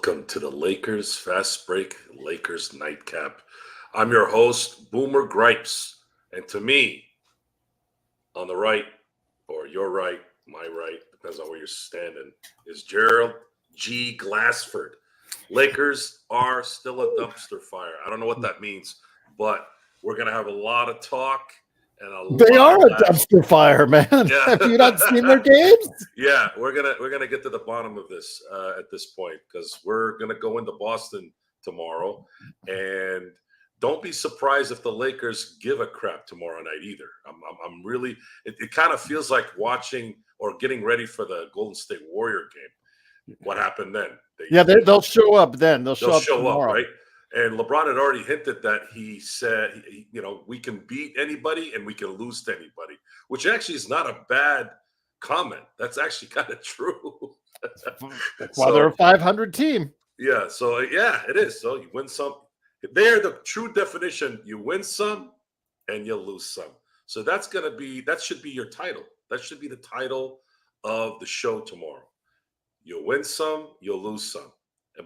Welcome to the Lakers Fast Break Lakers Nightcap. I'm your host, Boomer Gripes. And to me, on the right, or your right, my right, depends on where you're standing, is Gerald G. Glassford. Lakers are still a dumpster fire. I don't know what that means, but we're going to have a lot of talk and They are lot a dumpster fire, man. Yeah. Have you not seen their games? Yeah, we're gonna get to the bottom of this at this point because we're gonna go into Boston tomorrow, and don't be surprised if the Lakers give a crap tomorrow night either. I'm really. It kind of feels like watching or getting ready for the Golden State Warrior game. What happened then? They'll show up then. They'll show up tomorrow, right? And LeBron had already hinted that he said, we can beat anybody and we can lose to anybody, which actually is not a bad comment. That's actually kind of true. Well, they're a 500 team. Yeah. So, yeah, it is. So you win some. They're the true definition. You win some and you lose some. So that should be your title. That should be the title of the show tomorrow. You'll win some, you'll lose some.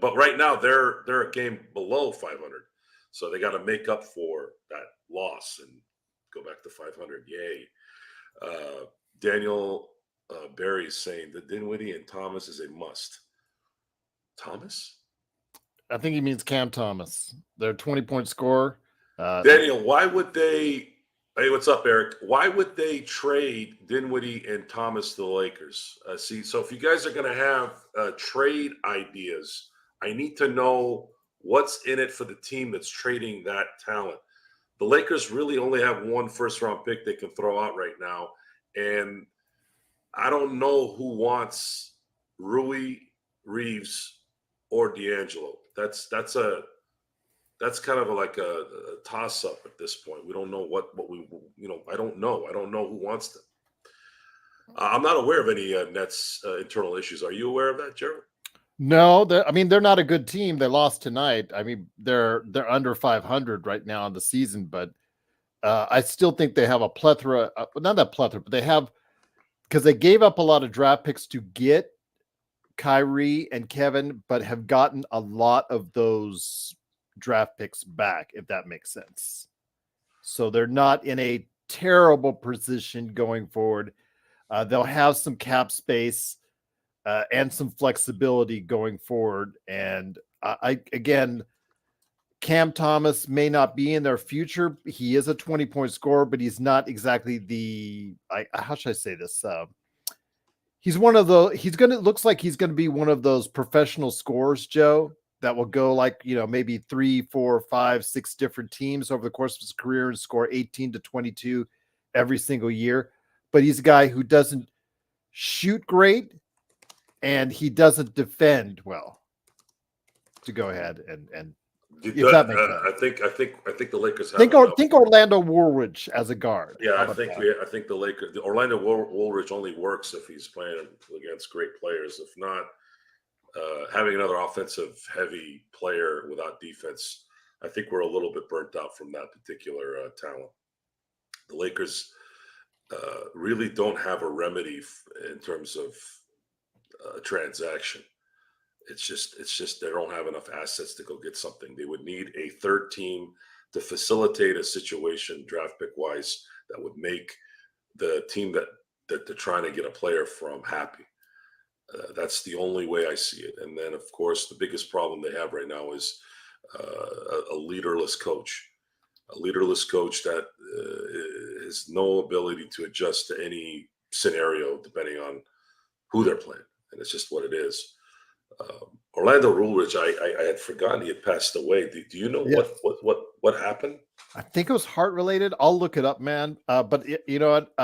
But right now they're a game below 500, so they got to make up for that loss and go back to 500. Yay! Daniel Barry is saying that Dinwiddie and Thomas is a must. Thomas? I think he means Cam Thomas. They're 20-point scorer. Daniel, why would they? Hey, what's up, Eric? Why would they trade Dinwiddie and Thomas to the Lakers? So if you guys are going to have trade ideas, I need to know what's in it for the team that's trading that talent. The Lakers really only have one first-round pick they can throw out right now, and I don't know who wants Rui, Reeves, or D'Angelo. That's kind of like a toss-up at this point. We don't know what we I don't know. I don't know who wants them. I'm not aware of any Nets internal issues. Are you aware of that, Gerald? No, they're not a good team. They lost tonight. I mean, they're under 500 right now in the season, but I still think they have a plethora. Not that plethora, but they have, because they gave up a lot of draft picks to get Kyrie and Kevin, but have gotten a lot of those draft picks back, if that makes sense. So they're not in a terrible position going forward. They'll have some cap space and some flexibility going forward. And again, Cam Thomas may not be in their future. He is a 20-point scorer, but he's not exactly how should I say this? He's one of the, looks like he's going to be one of those professional scorers, Joe, that will go like, maybe 3, 4, 5, 6 different teams over the course of his career and score 18 to 22 every single year. But he's a guy who doesn't shoot great and he doesn't defend well. To go ahead and if that makes sense. I think the Lakers have think Orlando Woolridge as a guard. Yeah, I think the Orlando Woolridge only works if he's playing against great players. If not, having another offensive heavy player without defense, I think we're a little bit burnt out from that particular talent. The Lakers really don't have a remedy in terms of a transaction. It's just they don't have enough assets to go get something. They would need a third team to facilitate a situation draft pick wise that would make the team that they're trying to get a player from happy. That's the only way I see it. And then, of course, the biggest problem they have right now is a leaderless coach. A leaderless coach that has no ability to adjust to any scenario depending on who they're playing. And it's just what it is. Orlando Woolridge, I had forgotten he had passed away. Do you know what happened? I think it was heart related. I'll look it up, man. But you know what,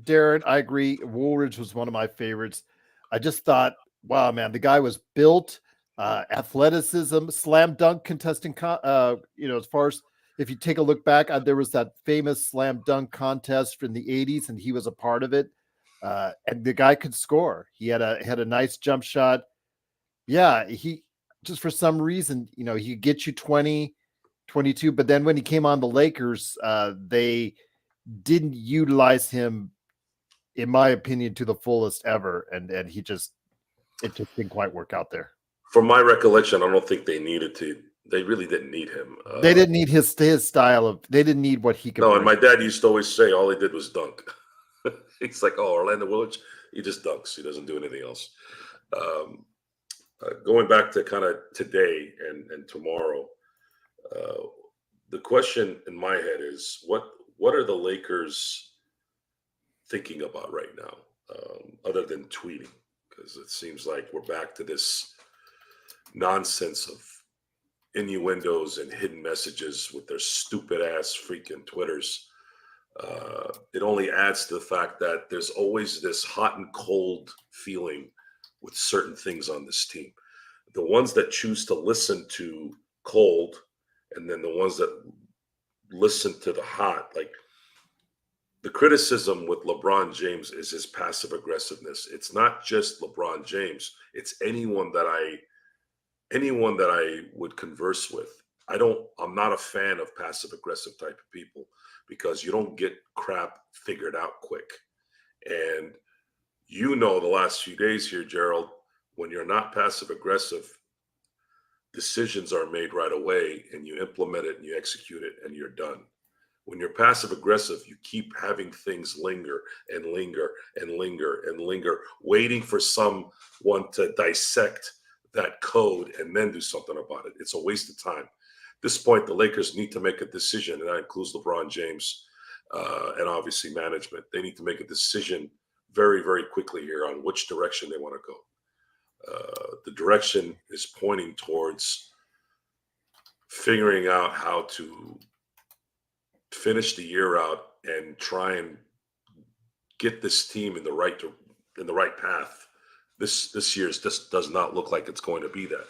Darren, I agree. Woolridge was one of my favorites. I just thought, wow, man, the guy was built, athleticism, slam dunk contesting. As far as if you take a look back, there was that famous slam dunk contest from the 80s, and he was a part of it. And the guy could score. He had a nice jump shot. Yeah, he just for some reason, he could get you 20, 22. But then when he came on the Lakers, they didn't utilize him, in my opinion, to the fullest ever. And it just didn't quite work out there. From my recollection, I don't think they needed to. They really didn't need him. They didn't need his style of. They didn't need what he could. No, bring. and my dad used to always say all he did was dunk. He's like, oh, Orlando Willage, he just dunks. He doesn't do anything else. Going back to kind of today and tomorrow, the question in my head is what are the Lakers thinking about right now, other than tweeting? Because it seems like we're back to this nonsense of innuendos and hidden messages with their stupid ass freaking Twitters. It only adds to the fact that there's always this hot and cold feeling with certain things on this team. The ones that choose to listen to cold, and then the ones that listen to the hot. Like, the criticism with LeBron James is his passive aggressiveness. It's not just LeBron James. It's anyone that I would converse with. I'm not a fan of passive aggressive type of people because you don't get crap figured out quick. And the last few days here, Gerald, when you're not passive aggressive, decisions are made right away and you implement it and you execute it and you're done. When you're passive aggressive, you keep having things linger and linger and linger and linger, waiting for someone to dissect that code and then do something about it. It's a waste of time. At this point, the Lakers need to make a decision, and that includes LeBron James and obviously management. They need to make a decision very, very quickly here on which direction they want to go. The direction is pointing towards figuring out how to finish the year out and try and get this team in the right path. This year's just does not look like it's going to be that.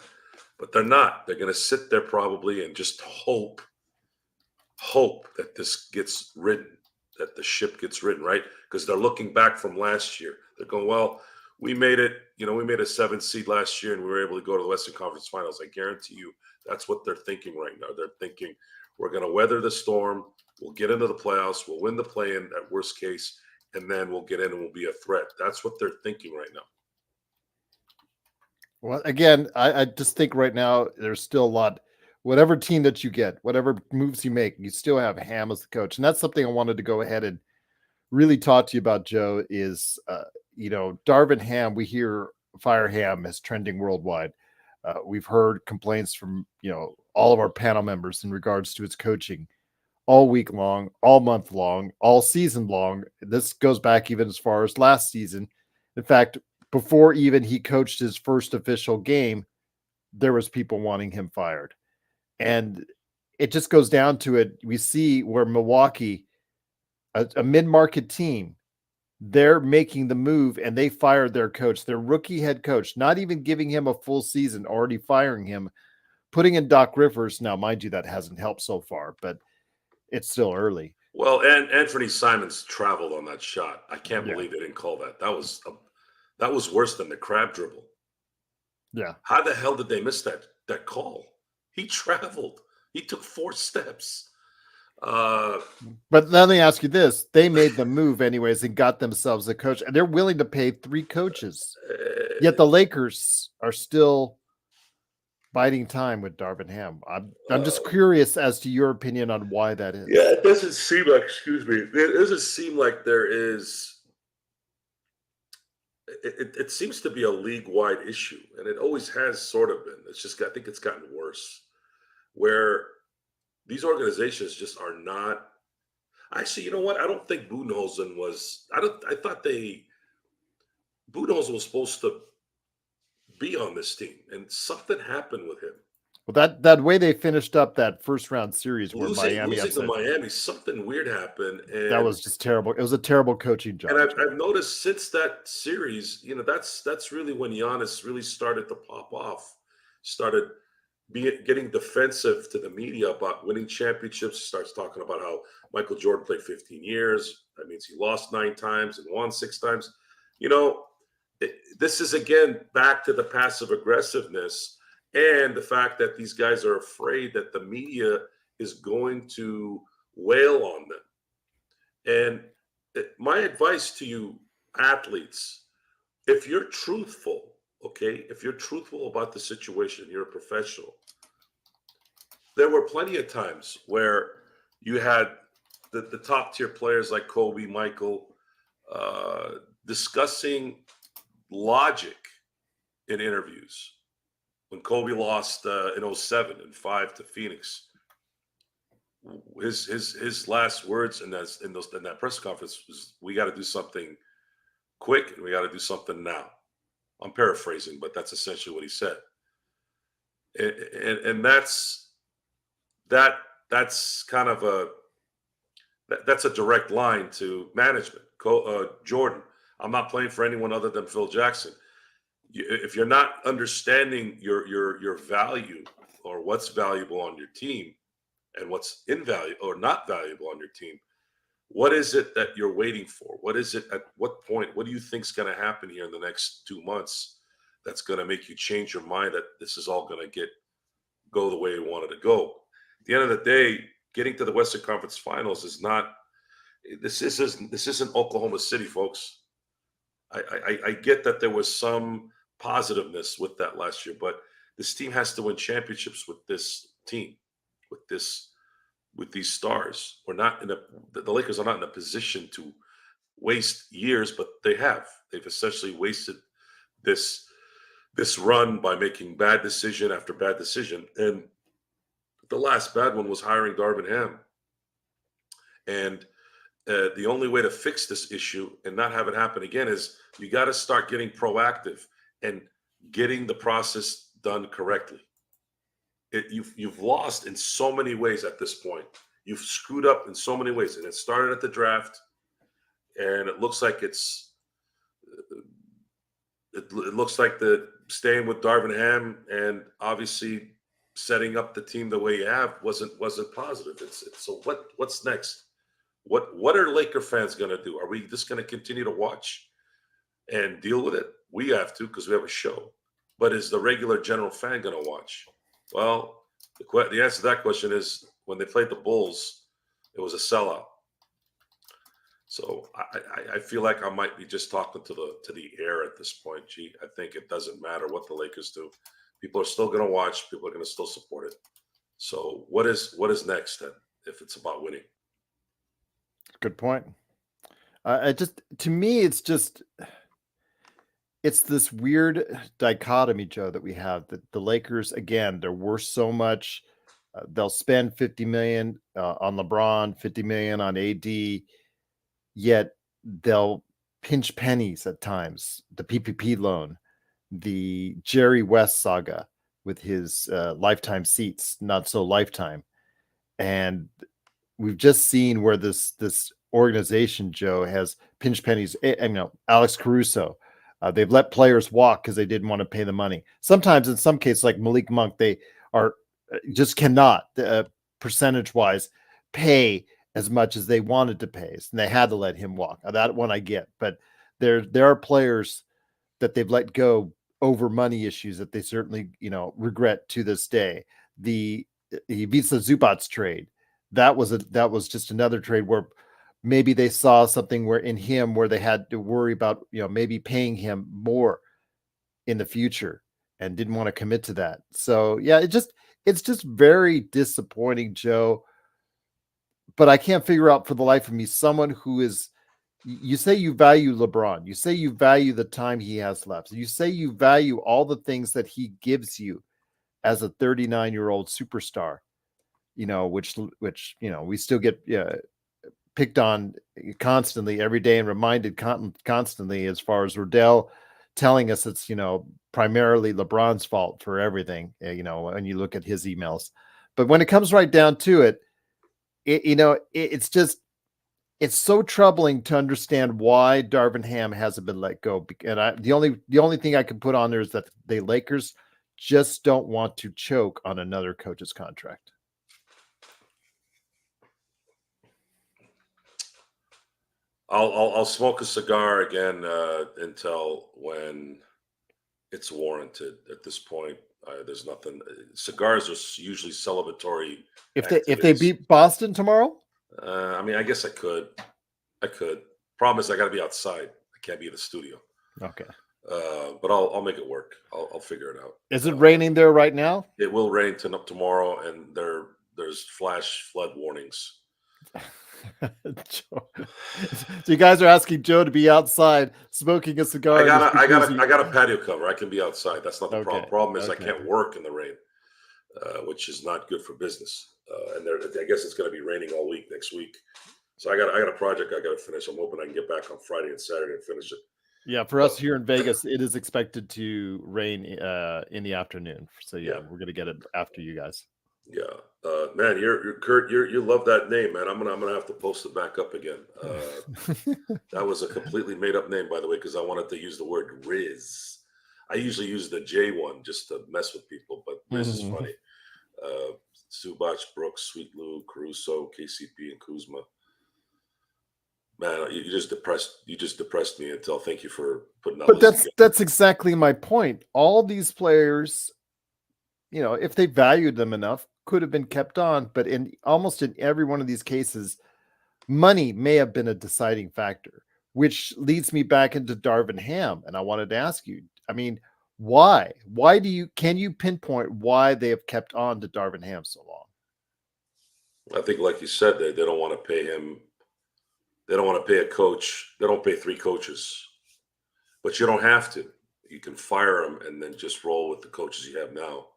But they're not. They're going to sit there probably and just hope that this gets ridden, that the ship gets ridden, right? Because they're looking back from last year. They're going, well, we made it, we made a 7th seed last year and we were able to go to the Western Conference Finals. I guarantee you that's what they're thinking right now. They're thinking we're going to weather the storm. We'll get into the playoffs. We'll win the play-in at worst case, and then we'll get in and we'll be a threat. That's what they're thinking right now. Well, again, I just think right now there's still a lot. Whatever team that you get, whatever moves you make, you still have Ham as the coach, and that's something I wanted to go ahead and really talk to you about, Joe. Is Darvin Ham? We hear Fire Ham is trending worldwide. We've heard complaints from all of our panel members in regards to his coaching all week long, all month long, all season long. This goes back even as far as last season. In fact, before even he coached his first official game, there was people wanting him fired. And it just goes down to it. We see where Milwaukee, a mid-market team, they're making the move and they fired their coach, their rookie head coach, not even giving him a full season, already firing him, putting in Doc Rivers. Now, mind you, that hasn't helped so far, but it's still early. Well, and Anthony Simons traveled on that shot. I can't believe they didn't call that. That was worse than the crab dribble. Yeah. How the hell did they miss that call? He traveled. He took 4 steps. But let me ask you this. They made the move anyways and got themselves a coach. And they're willing to pay 3 coaches. Yet the Lakers are still biding time with Darvin Ham. I'm just curious as to your opinion on why that is. Yeah, it doesn't seem like there is. It seems to be a league-wide issue, and it always has sort of been. I think it's gotten worse, where these organizations just are not. Actually, you know what? I don't think Budenholzer was. I thought Budenholzer was supposed to be on this team, and something happened with him. Well, that way they finished up that first round series where Miami losing to Miami, something weird happened, and that was just terrible. It was a terrible coaching job. And I've noticed since that series, that's really when Giannis really started to pop off, started getting defensive to the media about winning championships. He starts talking about how Michael Jordan played 15 years. That means he lost 9 times and won 6 times. This is again back to the passive aggressiveness and the fact that these guys are afraid that the media is going to wail on them. And my advice to you athletes, if you're truthful okay, if you're truthful about the situation, you're a professional. There were plenty of times where you had the top tier players like Kobe, Michael, uh, discussing logic in interviews. When Kobe lost in '07 and 5 to Phoenix, his last words in that press conference was, "We got to do something quick and we got to do something now." I'm paraphrasing, but that's essentially what he said. And that that's kind of that's a direct line to management. Jordan, I'm not playing for anyone other than Phil Jackson. If you're not understanding your value or what's valuable on your team and what's invaluable or not valuable on your team, what is it that you're waiting for? What is it at what point? What do you think is going to happen here in the next 2 months that's going to make you change your mind that this is all going to go the way you wanted to go? At the end of the day, getting to the Western Conference Finals is not. This isn't Oklahoma City, folks. I get that there was some positiveness with that last year, but this team has to win championships with this team, with this with these stars. We're not in a the Lakers are not in a position to waste years, but they have. They've essentially wasted this this run by making bad decision after bad decision. And the last bad one was hiring Darvin Ham. And the only way to fix this issue and not have it happen again is you got to start getting proactive and getting the process done correctly. You've lost in so many ways at this point. You've screwed up in so many ways, and it started at the draft, and it looks like it looks like the staying with Darvin Ham and obviously setting up the team the way you have wasn't positive. It's so what's next? What are Laker fans going to do? Are we just going to continue to watch and deal with it? We have to because we have a show. But is the regular general fan going to watch? Well, the answer to that question is when they played the Bulls, it was a sellout. So I feel like I might be just talking to the air at this point. Gee, I think it doesn't matter what the Lakers do. People are still going to watch. People are going to still support it. So what is next then if it's about winning? Good point. To me, it's this weird dichotomy, Joe, that we have that the Lakers, again, they're worth so much. They'll spend 50 million on LeBron, 50 million on AD, yet they'll pinch pennies at times. The PPP loan, the Jerry West saga with his lifetime seats, not so lifetime. And we've just seen where this organization, Joe, has pinched pennies. Alex Caruso, they've let players walk because they didn't want to pay the money. Sometimes, in some cases, like Malik Monk, they are just cannot percentage-wise pay as much as they wanted to pay, and they had to let him walk. That one I get, but there are players that they've let go over money issues that they certainly regret to this day. The Ivica Zubac's trade, that was just another trade where maybe they saw something where they had to worry about maybe paying him more in the future and didn't want to commit to that. So yeah, it's just very disappointing, Joe. But I can't figure out for the life of me someone who is. You say you value LeBron. You say you value the time he has left. You say you value all the things that he gives you as a 39-year-old superstar. Which we still get picked on constantly every day and reminded constantly as far as Riddell telling us it's primarily LeBron's fault for everything. When you look at his emails, but when it comes right down to it, it's so troubling to understand why Darvin Ham hasn't been let go. And the only thing I can put on there is that the Lakers just don't want to choke on another coach's contract. I'll smoke a cigar again until when it's warranted. At this point, there's nothing. Cigars are usually celebratory. If they beat Boston tomorrow, I guess I could. Problem is, I got to be outside. I can't be in the studio. Okay. But I'll make it work. I'll figure it out. Is it raining there right now? It will rain tomorrow, and there's flash flood warnings. Joe. So you guys are asking Joe to be outside smoking a cigar. I got a patio cover. I can be outside. That's not the problem. Okay. Problem is I can't work in the rain, which is not good for business. I guess it's going to be raining all week next week. So I got a project I got to finish. I'm hoping I can get back on Friday and Saturday and finish it. Yeah, for us here in Vegas, it is expected to rain in the afternoon. So yeah, we're gonna get it after you guys. Yeah, man, you're Kurt. You love that name, man. I'm gonna have to post it back up again. That was a completely made up name, by the way, because I wanted to use the word Riz. I usually use the J one just to mess with people, but Riz is funny. Subac, Brooks, Sweet Lou, Caruso, KCP, and Kuzma. Man, you just depressed me until thank you for putting that. But that's exactly my point. All these players, if they valued them enough, could have been kept on. But in every one of these cases, money may have been a deciding factor, which leads me back into Darvin Ham. And I wanted to ask you, I mean, why? Can you pinpoint why they have kept on to Darvin Ham so long? I think, like you said, they don't want to pay him. They don't want to pay a coach. They don't pay 3 coaches, but you don't have to. You can fire them and then just roll with the coaches you have now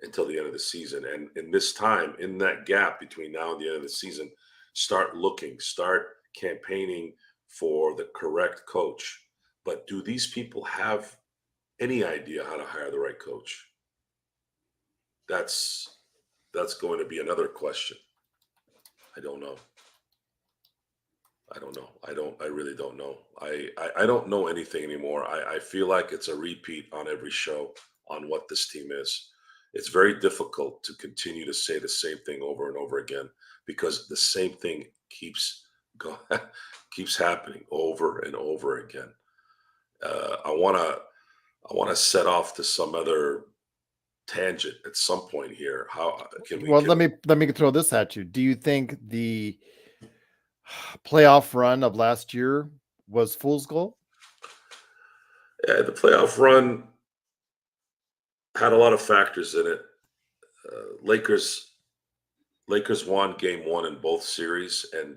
until the end of the season. And in this time, in that gap between now and the end of the season, start campaigning for the correct coach. But do these people have any idea how to hire the right coach? That's going to be another question. I don't know. I really don't know. I don't know anything anymore. I feel like it's a repeat on every show on what this team is. It's very difficult to continue to say the same thing over and over again because the same thing keeps happening over and over again. I want to set off to some other tangent at some point here. How can we? Well, let me throw this at you. Do you think the playoff run of last year was fool's gold? Yeah, the playoff run had a lot of factors in it. Lakers won game 1 in both series and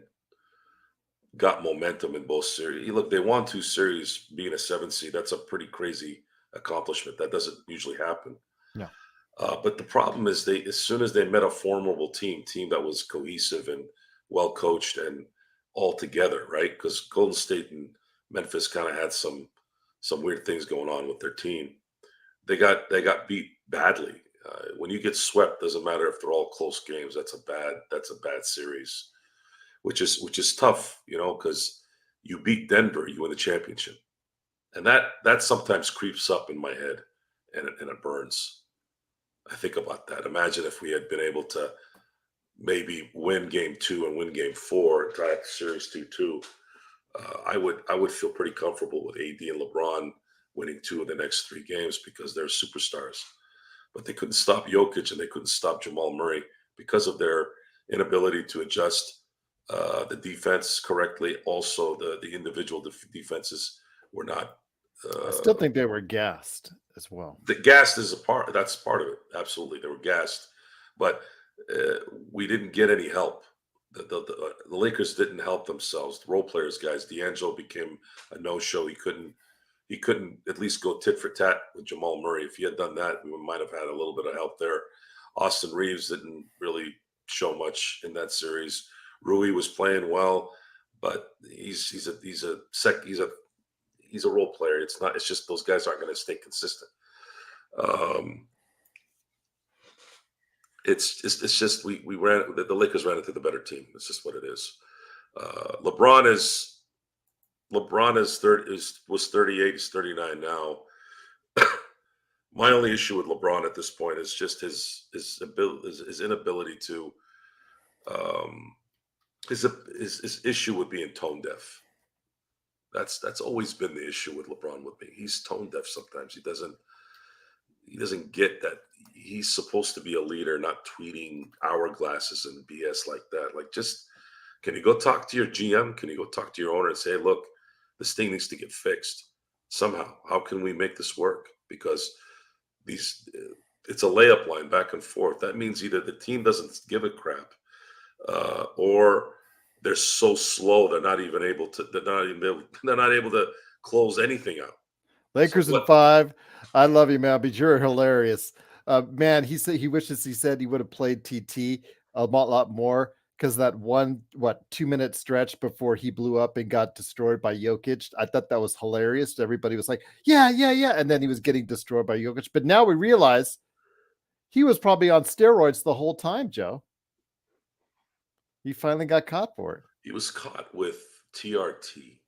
got momentum in both series. Look, they won 2 series being a 7 seed. That's a pretty crazy accomplishment. That doesn't usually happen. No. But the problem is as soon as they met a formidable team that was cohesive and well coached and all together, right? Because Golden State and Memphis kind of had some weird things going on with their team. They got beat badly. When you get swept, doesn't matter if they're all close games. That's a bad series, which is tough, because you beat Denver, you win the championship, and that sometimes creeps up in my head, and it burns. I think about that. Imagine if we had been able to maybe win game 2 and win game 4, tie up the series 2-2. I would feel pretty comfortable with AD and LeBron winning 2 of the next 3 games because they're superstars. But they couldn't stop Jokic and they couldn't stop Jamal Murray because of their inability to adjust the defense correctly. Also, the individual defenses were not. I still think they were gassed as well. The gassed is that's part of it. Absolutely, they were gassed, but we didn't get any help. The Lakers didn't help themselves. The role players, guys. D'Angelo became a no-show. He couldn't at least go tit for tat with Jamal Murray. If he had done that, we might have had a little bit of help there. Austin Reeves didn't really show much in that series. Rui was playing well, but he's a role player. It's just those guys aren't going to stay consistent. It's just the Lakers ran into the better team. It's just what it is. LeBron was 38. He's 39 now. My only issue with LeBron at this point is just his inability to his issue with being tone deaf. That's always been the issue with LeBron with me. He's tone deaf sometimes. He doesn't get that he's supposed to be a leader, not tweeting hourglasses and BS like that. Like, just can you go talk to your GM? Can you go talk to your owner and say, look, this thing needs to get fixed? somehow. How can we make this work? Because these it's a layup line back and forth. That means either the team doesn't give a crap, or they're so slow they're not even able to. They're not able to close anything out. Lakers So in 5. I love you, man, but you're hilarious. Man, he said he wishes he said he would have played TT a lot more because that 2-minute stretch before he blew up and got destroyed by Jokic. I thought that was hilarious. Everybody was like, yeah, yeah, yeah. And then he was getting destroyed by Jokic. But now we realize he was probably on steroids the whole time, Joe. He finally got caught for it. he was caught with TRT.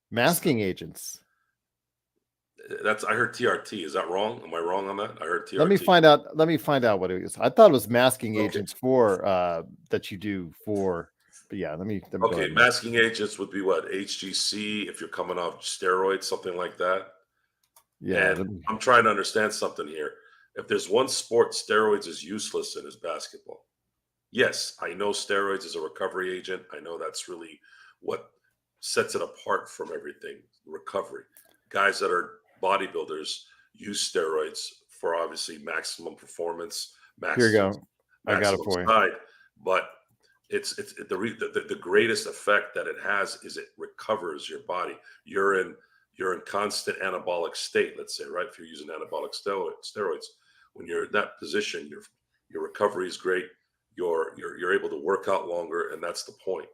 Masking agents. I heard TRT. Is that wrong? Am I wrong on that? I heard TRT. Let me find out what it is. I thought it was masking agents for that you do for, but yeah, let me Okay, masking agents would be what? HGC if you're coming off steroids, something like that. Yeah. And I'm trying to understand something here. If there's one sport steroids is useless in, is basketball. Yes, I know steroids is a recovery agent. I know that's really what sets it apart from everything. Recovery. Guys that are bodybuilders use steroids for obviously maximum performance, Here you go. I got it for you. side. But it's the greatest effect that it has is it recovers your body. You're in constant anabolic state, let's say, right? If you're using anabolic steroids, when you're in that position, your recovery is great. You're able to work out longer, and that's the point.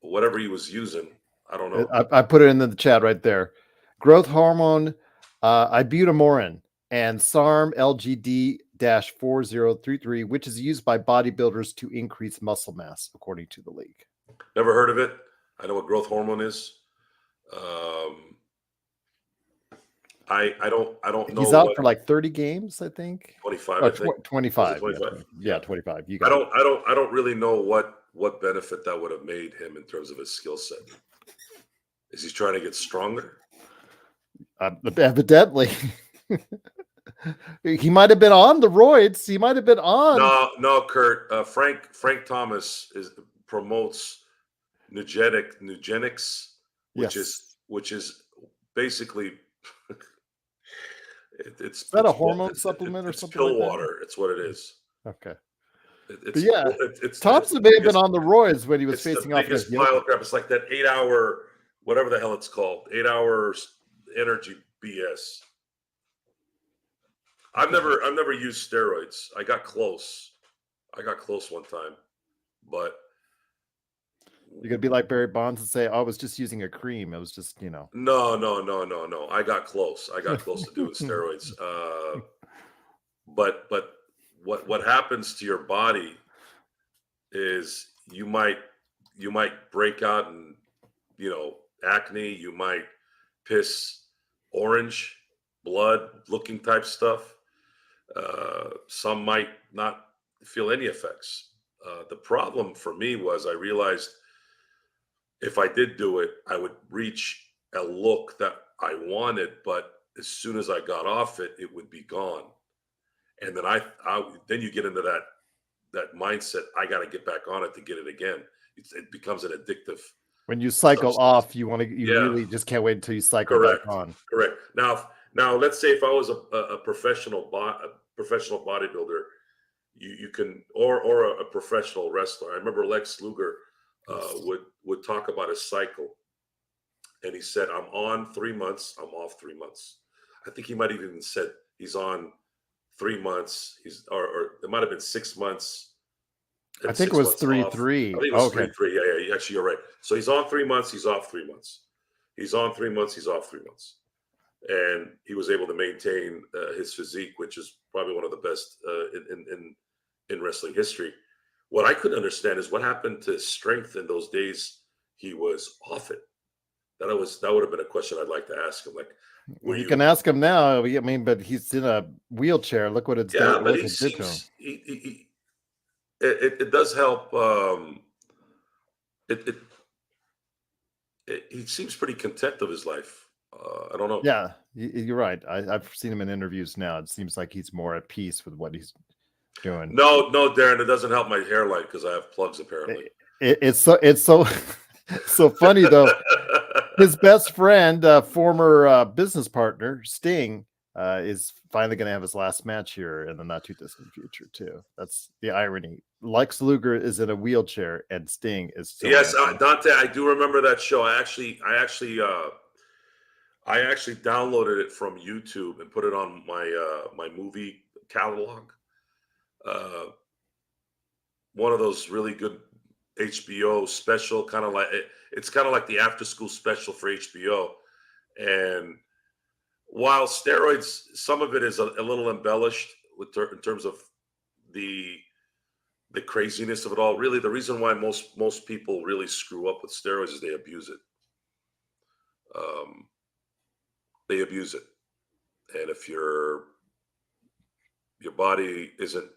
Whatever he was using, I don't know. I put it in the chat right there. Growth hormone, ibutamorin, and SARM LGD-4033, which is used by bodybuilders to increase muscle mass, according to the league. Never heard of it. I know what growth hormone is. I don't know. He's out for like 30 games, I think. 25. Oh, I think. 25. 25? Yeah, 25. You I got I don't really know what benefit that would have made him in terms of his skill set. Is he trying to get stronger? Evidently. He might have been on the roids. He might have been on. No, Kurt. Frank Thomas promotes Nugenics, which is basically it's is that a hormone supplement or something? Pill like water. It's what it is. Okay. It's Thompson may have been on the roids when he was facing off against pile of crap. It's like that 8-hour, whatever the hell it's called, 8 hours energy BS. I've never used steroids. I got close one time, but you're gonna be like Barry Bonds and say, "Oh, I was just using a cream. It was just, No. I got close. To doing steroids. But what happens to your body is you might break out in acne. You might piss orange blood looking type stuff. Some might not feel any effects. The problem for me was I realized if I did do it, I would reach a look that I wanted, but as soon as I got off it, it would be gone. And then then you get into that mindset. I got to get back on it to get it again. It becomes an addictive. When you cycle off, you really just can't wait until you cycle back on. Correct. Now let's say if I was a professional bodybuilder, you can or a professional wrestler. I remember Lex Luger would talk about his cycle, and he said, "I'm on 3 months, I'm off 3 months." I think he might have even said he's on 3 months. Or it might have been 6 months. I think it was 3-3. I think it was 3-3. Yeah. Actually, you're right. So he's on 3 months. He's off 3 months. He's on 3 months. He's off 3 months. And he was able to maintain his physique, which is probably one of the best in wrestling history. What I couldn't understand is what happened to his strength in those days he was off it. That would have been a question I'd like to ask him. Like, you can ask him now. I mean, but he's in a wheelchair. Look what it's done. But it does help. He seems pretty content of his life. I don't know. Yeah, you're right. I've seen him in interviews now. It seems like he's more at peace with what he's doing. No, Darren, it doesn't help my hairline because I have plugs apparently. It's so So funny though. His best friend, former business partner, Sting, is finally going to have his last match here in the not too distant future, too. That's the irony. Lex Luger is in a wheelchair, and Sting is still. Yes, Dante, I do remember that show. I actually downloaded it from YouTube and put it on my movie catalog. One of those really good HBO special, kind of like it's kind of like the after school special for HBO. And while steroids, some of it is a little embellished in terms of the craziness of it all. Really, the reason why most people really screw up with steroids is they abuse it. They abuse it, and if your body isn't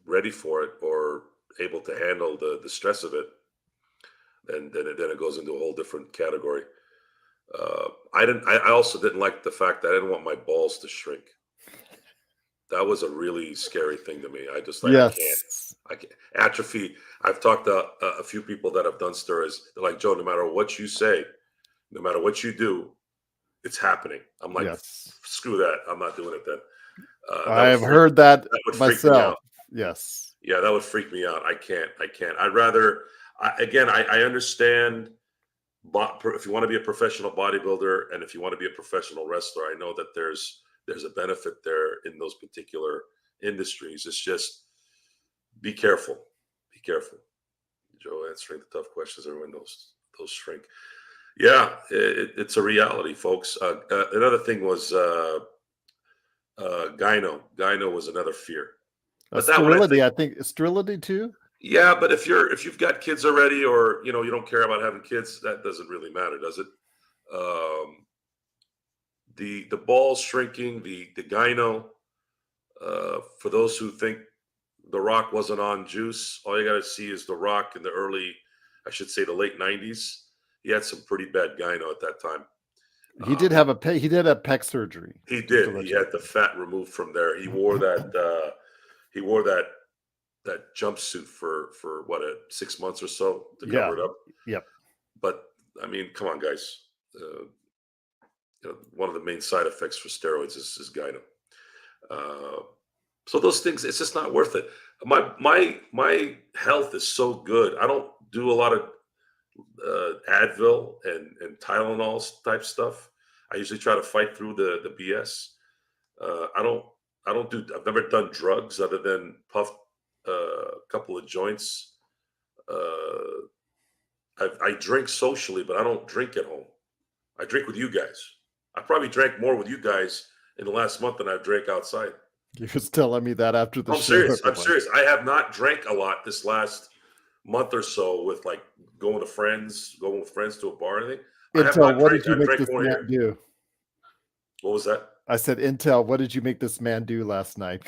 ready for it or able to handle the stress of it, then it goes into a whole different category. I also didn't like the fact that I didn't want my balls to shrink. That was a really scary thing to me. I just like Yes. I can't atrophy. I've talked to a few people that have done steroids. They're like, Joe, no matter what you say, no matter what you do, it's happening. I'm like, Yes. screw that. I'm not doing it then. I've heard that would freak me myself. out. Yes. Yeah, that would freak me out. I can't. I'd rather. I understand. If you want to be a professional bodybuilder and if you want to be a professional wrestler, I know that there's a benefit there in those particular industries. It's just be careful. Be careful. Joe answering the tough questions. Everyone knows those shrink. Yeah, it's a reality, folks. Another thing was gyno. Gyno was another fear. But that one, Sterility, I think sterility too. yeah, but if you've got kids already, or you don't care about having kids, that doesn't really matter, does it? Um, the balls shrinking, the gyno. For those who think The Rock wasn't on juice, all you got to see is The Rock in the I should say the late '90s. He had some pretty bad gyno at that time. He did have he did have pec surgery. He did. He had the fat removed from there. He wore that. He wore that jumpsuit for what 6 months or so to cover it up. Yep. But I mean, come on, guys. One of the main side effects for steroids is gyno. So those things, it's just not worth it. My health is so good. I don't do a lot of Advil and Tylenol type stuff. I usually try to fight through the BS. I've never done drugs other than puff a couple of joints. I drink socially, but I don't drink at home. I drink with you guys. I probably drank more with you guys in the last month than I've drank outside. You was telling me that after the show. I'm serious. I have not drank a lot this last month or so with like going with friends to a bar or anything. Intel, what did you make this man do? What was that? I said, Intel, what did you make this man do last night?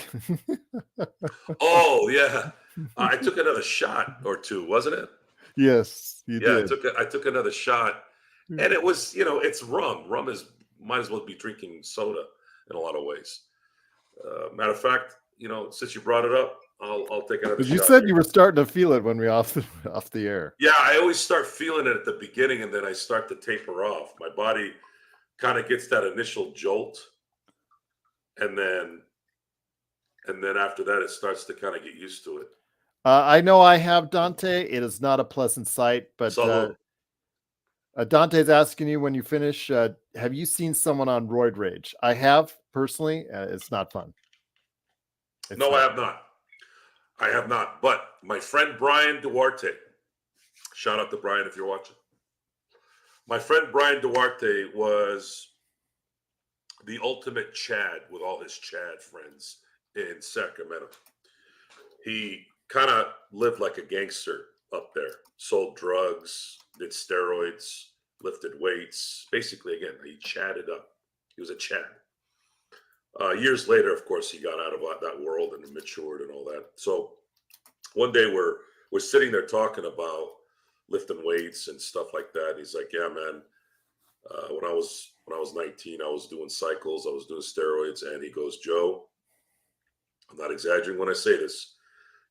Oh, yeah. I took another shot or two, wasn't it? Yes, you did. I took another shot. And it was, it's rum. Rum might as well be drinking soda in a lot of ways. Matter of fact, since you brought it up, I'll take another shot. You said you were starting to feel it when we off the air. Yeah, I always start feeling it at the beginning, and then I start to taper off. My body kind of gets that initial jolt, and then after that, it starts to kind of get used to it. I know I have, Dante. It is not a pleasant sight, but Dante's asking you when you finish, have you seen someone on Roid Rage? I have, personally. It's not fun. I have not. I have not. But my friend Brian Duarte, shout out to Brian if you're watching. My friend Brian Duarte was the ultimate Chad with all his Chad friends in Sacramento. He kind of lived like a gangster up there, sold drugs, did steroids, lifted weights. Basically, again, he chatted up. He was a Chad. Years later, of course, he got out of that world and matured and all that. So one day we're sitting there talking about lifting weights and stuff like that. He's like, "Yeah, man. When I was 19, I was doing cycles. I was doing steroids." And he goes, "Joe, I'm not exaggerating when I say this.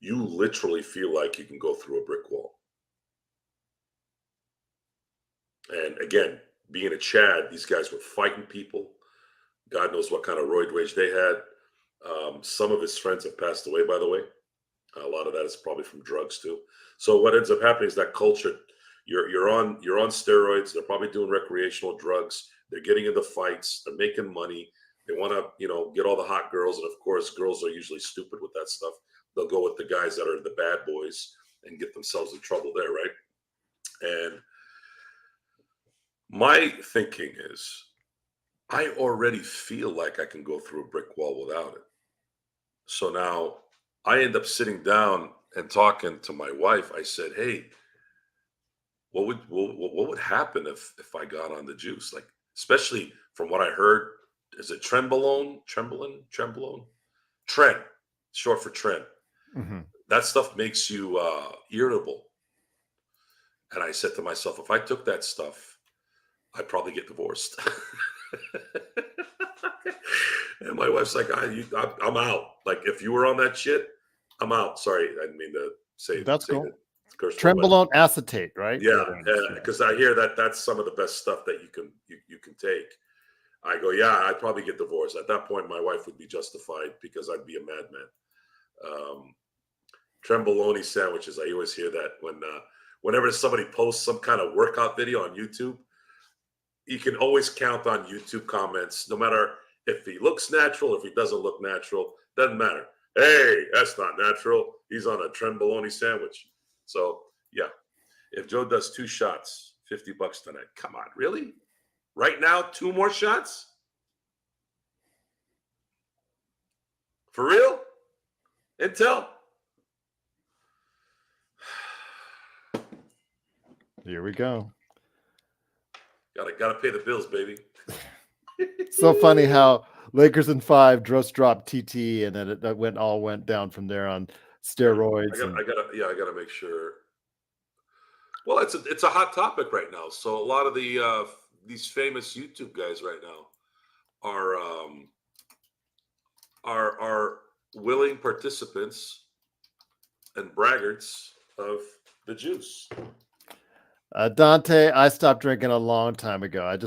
You literally feel like you can go through a brick wall." And again, being a Chad, these guys were fighting people. God knows what kind of roid rage they had. Some of his friends have passed away, by the way. A lot of that is probably from drugs too. So what ends up happening is that culture, you're on steroids. They're probably doing recreational drugs. They're getting into fights. They're making money. They want to, get all the hot girls, and of course, girls are usually stupid with that stuff. They'll go with the guys that are the bad boys and get themselves in trouble there, right? And my thinking is, I already feel like I can go through a brick wall without it. So now I end up sitting down and talking to my wife. I said, "Hey, what would happen if I got on the juice? Like, especially from what I heard, is it trembolone, Tren, short for Tren. Hmm. That stuff makes you irritable." And I said to myself, if I took that stuff, I'd probably get divorced. And my wife's like, I'm out. Like, if you were on that shit, I'm out. Sorry, I didn't mean to That's say cool. the curse word, but Trenbolone acetate, right? yeah, Yeah. because I hear that that's some of the best stuff that you can take. I go, yeah, I'd probably get divorced. At that point, my wife would be justified because I'd be a madman. Um, Trembolone sandwiches. I always hear that whenever somebody posts some kind of workout video on YouTube, you can always count on YouTube comments, no matter if he looks natural, if he doesn't look natural, doesn't matter. Hey, that's not natural. He's on a Trembolone sandwich. So yeah, if Joe does 2 shots, $50 tonight. Come on, really? Right now, 2 more shots? For real? Intel? Here we go. Gotta pay the bills, baby. So funny how Lakers in 5 just dropped TT, and then it went down from there on steroids. I gotta make sure. Well, it's a hot topic right now. So a lot of these famous YouTube guys right now are are willing participants and braggarts of the juice. Dante, I stopped drinking a long time ago.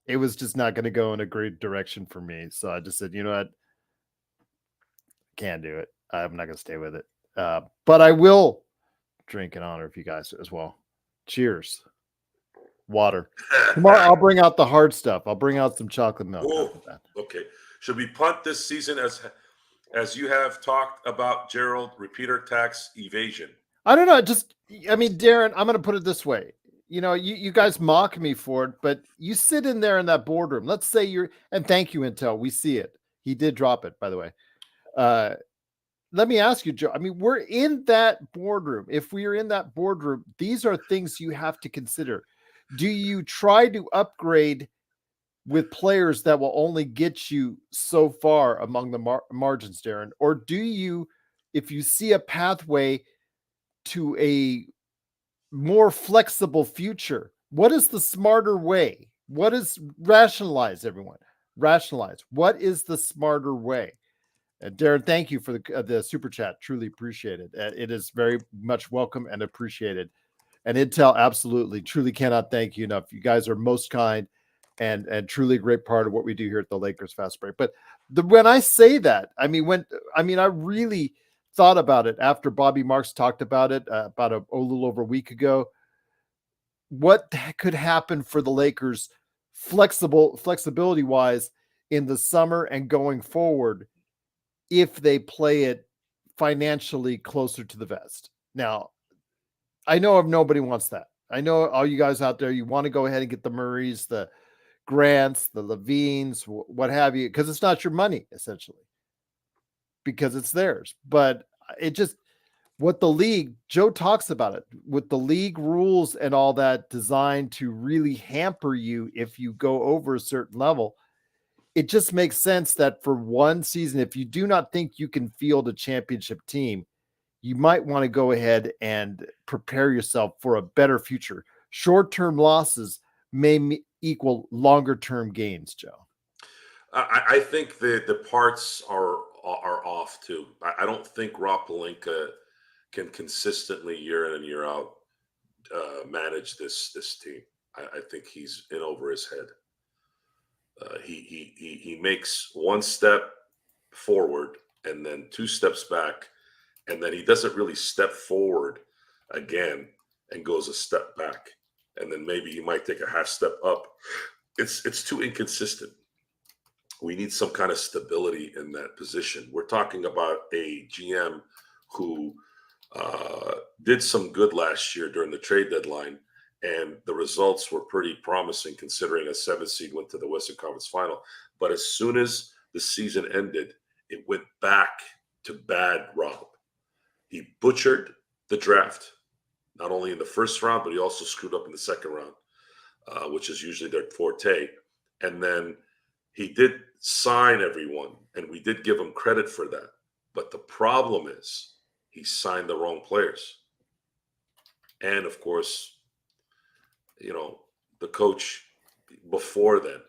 It was just not going to go in a great direction for me. So I just said, you know what? Can't do it. I'm not going to stay with it. But I will drink in honor of you guys as well. Cheers. Water. Tomorrow I'll bring out the hard stuff. I'll bring out some chocolate milk. Oh, okay. Should we punt this season as you have talked about, Gerald, repeater tax evasion? I don't know. Darren, I'm going to put it this way. You guys mock me for it, but you sit in there in that boardroom. Let's say and thank you, Intel. We see it. He did drop it, by the way. Let me ask you, Joe. We're in that boardroom. If we are in that boardroom, these are things you have to consider. Do you try to upgrade with players that will only get you so far among the margins, Darren? Or do you, if you see a pathway to a more flexible future, what is the smarter way? What is rationalize, everyone? Rationalize. What is the smarter way? And Darren, thank you for the super chat. Truly appreciate it. It is very much welcome and appreciated. And Intel, absolutely, truly cannot thank you enough. You guys are most kind and truly a great part of what we do here at the Lakers Fast Break. But when I say that, I really thought about it after Bobby Marks talked about it about a little over a week ago. What could happen for the Lakers flexibility wise in the summer and going forward if they play it financially closer to the vest? Now, I know nobody wants that. I know all you guys out there, you want to go ahead and get the Murrays, the Grants, the Levines, what have you, because it's not your money, essentially, because it's theirs. But it just, what the league, Joe talks about it, with the league rules and all that designed to really hamper you if you go over a certain level. It just makes sense that for one season, if you do not think you can field a championship team, you might want to go ahead and prepare yourself for a better future. Short-term losses may equal longer-term gains, Joe. I think the parts are off too. I don't think Rob Pelinka can consistently year in and year out manage this team. I think he's in over his head. He makes one step forward and then two steps back, and then he doesn't really step forward again and goes a step back, and then maybe he might take a half step up. It's too inconsistent. We need some kind of stability in that position. We're talking about a GM who did some good last year during the trade deadline, and the results were pretty promising considering a 7 seed went to the Western Conference Final. But as soon as the season ended, it went back to bad Rob. He butchered the draft, not only in the first round, but he also screwed up in the second round, which is usually their forte. And then he did sign everyone, and we did give him credit for that. But the problem is he signed the wrong players. And of course, the coach before then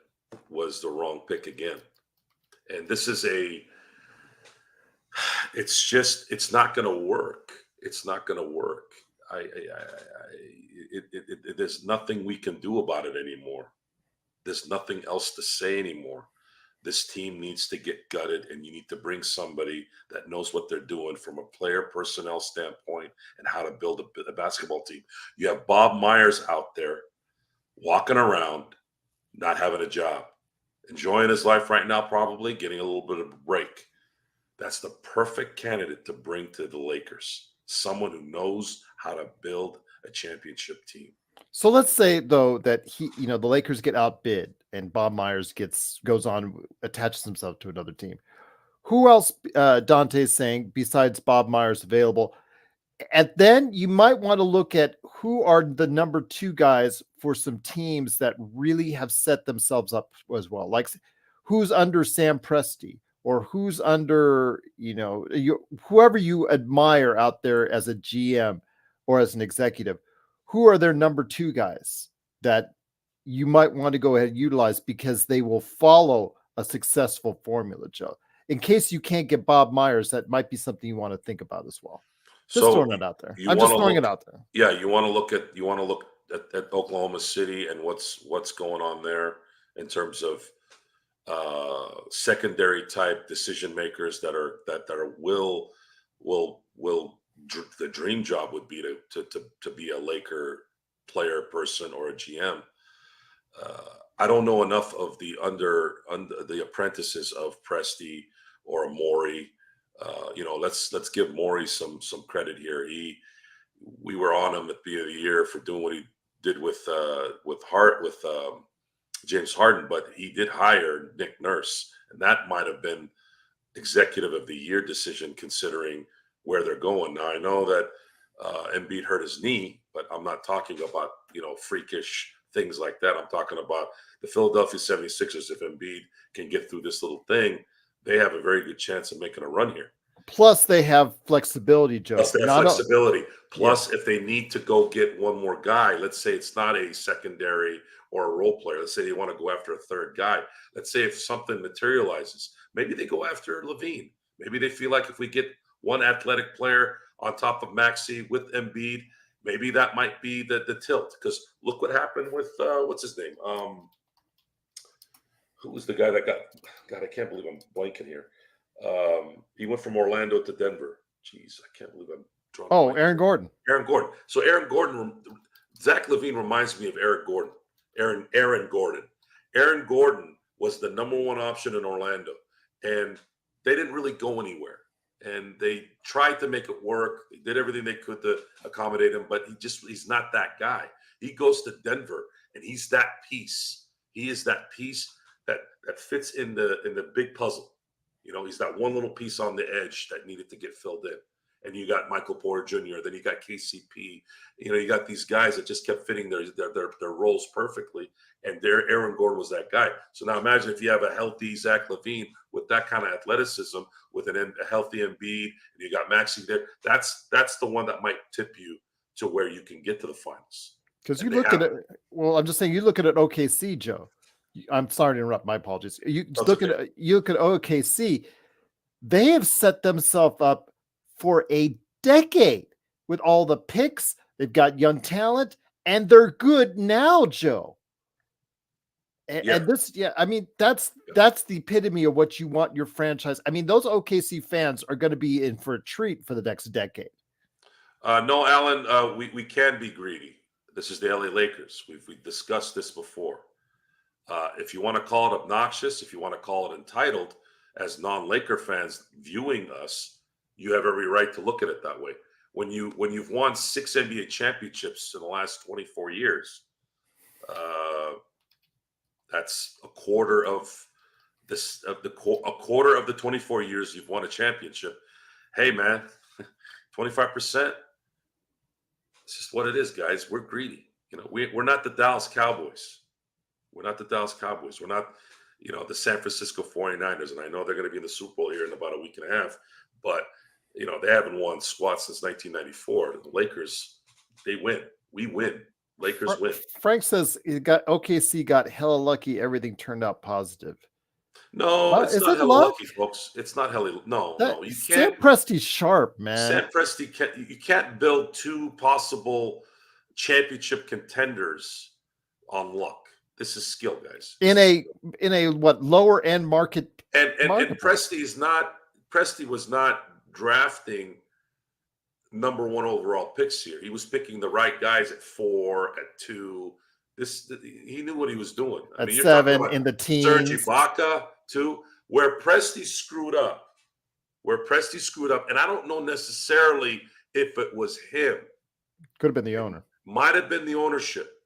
was the wrong pick again. And this is it's not going to work. It's not going to work. There's nothing we can do about it anymore. There's nothing else to say anymore. This team needs to get gutted, and you need to bring somebody that knows what they're doing from a player personnel standpoint and how to build a basketball team. You have Bob Myers out there walking around, not having a job, enjoying his life right now, probably getting a little bit of a break. That's the perfect candidate to bring to the Lakers. Someone who knows how to build a championship team. So let's say though that the Lakers get outbid and Bob Myers goes on, attaches himself to another team. Who else, Dante is saying, besides Bob Myers available? And then you might want to look at who are the number 2 guys for some teams that really have set themselves up as well. Like who's under Sam Presti, or who's under, whoever you admire out there as a GM or as an executive. Who are their number 2 guys that you might want to go ahead and utilize because they will follow a successful formula, Joe? In case you can't get Bob Myers, that might be something you want to think about as well. Just throwing it out there. I'm just throwing it out there. Yeah, you want to look at Oklahoma City and what's going on there in terms of secondary type decision makers that will the dream job would be to be a Laker player person or a GM. I don't know enough of the under the apprentices of Presti or Amori. Let's give Morey some credit here. We were on him at the beginning of the year for doing what he did with James Harden, but he did hire Nick Nurse, and that might have been executive of the year decision considering where they're going. Now I know that Embiid hurt his knee, but I'm not talking about freakish things like that. I'm talking about the Philadelphia 76ers. If Embiid can get through this little thing, they have a very good chance of making a run here. Plus, they have flexibility, Joe. Plus, if they need to go get one more guy, let's say it's not a secondary or a role player. Let's say they want to go after a third guy. Let's say if something materializes, maybe they go after Levine. Maybe they feel like if we get one athletic player on top of Maxey with Embiid, maybe that might be the tilt. Because look what happened with what's his name? Who was the guy that got? God, I can't believe I'm blanking here. He went from Orlando to Denver. Jeez, I can't believe I'm drawing. Oh, Aaron Gordon. Aaron Gordon. So Aaron Gordon, Zach LaVine reminds me of Aaron Gordon. Aaron Gordon. Aaron Gordon was the number 1 option in Orlando, and they didn't really go anywhere. And they tried to make it work. They did everything they could to accommodate him, but he's not that guy. He goes to Denver, and he's that piece. He is that piece that fits in the big puzzle. He's that one little piece on the edge that needed to get filled in. And you got Michael Porter Jr., then you got KCP. You got these guys that just kept fitting their roles perfectly. And Aaron Gordon was that guy. So now imagine if you have a healthy Zach LaVine with that kind of athleticism, with a healthy Embiid, and you got Maxey there. That's the one that might tip you to where you can get to the finals. Because you look at it. Well, I'm just saying, you look at it. OKC, Joe. I'm sorry to interrupt. My apologies. You look at OKC. They have set themselves up for a decade with all the picks. They've got young talent, and they're good now, Joe. Yeah. And this, I mean, that's the epitome of what you want your franchise. I mean, those OKC fans are going to be in for a treat for the next decade. No, Alan, we can be greedy. This is the LA Lakers. We've discussed this before. If you want to call it obnoxious, if you want to call it entitled, as non-Laker fans viewing us, you have every right to look at it that way. When you've won 6 NBA championships in the last 24 years, that's a quarter of this a quarter of the 24 years you've won a championship. Hey, man, 25%. It's just what it is, guys. We're greedy. We're not the Dallas Cowboys. We're not the Dallas Cowboys. We're not, the San Francisco 49ers. And I know they're going to be in the Super Bowl here in about a week and a half. But, they haven't won squat since 1994. The Lakers, they win. We win. Lakers win. Frank says OKC got hella lucky. Everything turned out positive. No, it's not hella lucky, folks. It's not hella. No. You can't. Sam Presti's sharp, man. Sam Presti you can't build 2 possible championship contenders on luck. This is skill, guys. In a what lower end market. And Presti was not drafting number 1 overall picks here. He was picking the right guys at 4, at 2. He knew what he was doing. At 7 in the teens. Serge Ibaka too. Where Presti screwed up, and I don't know necessarily if it was him. Could have been the owner. Might have been the ownership.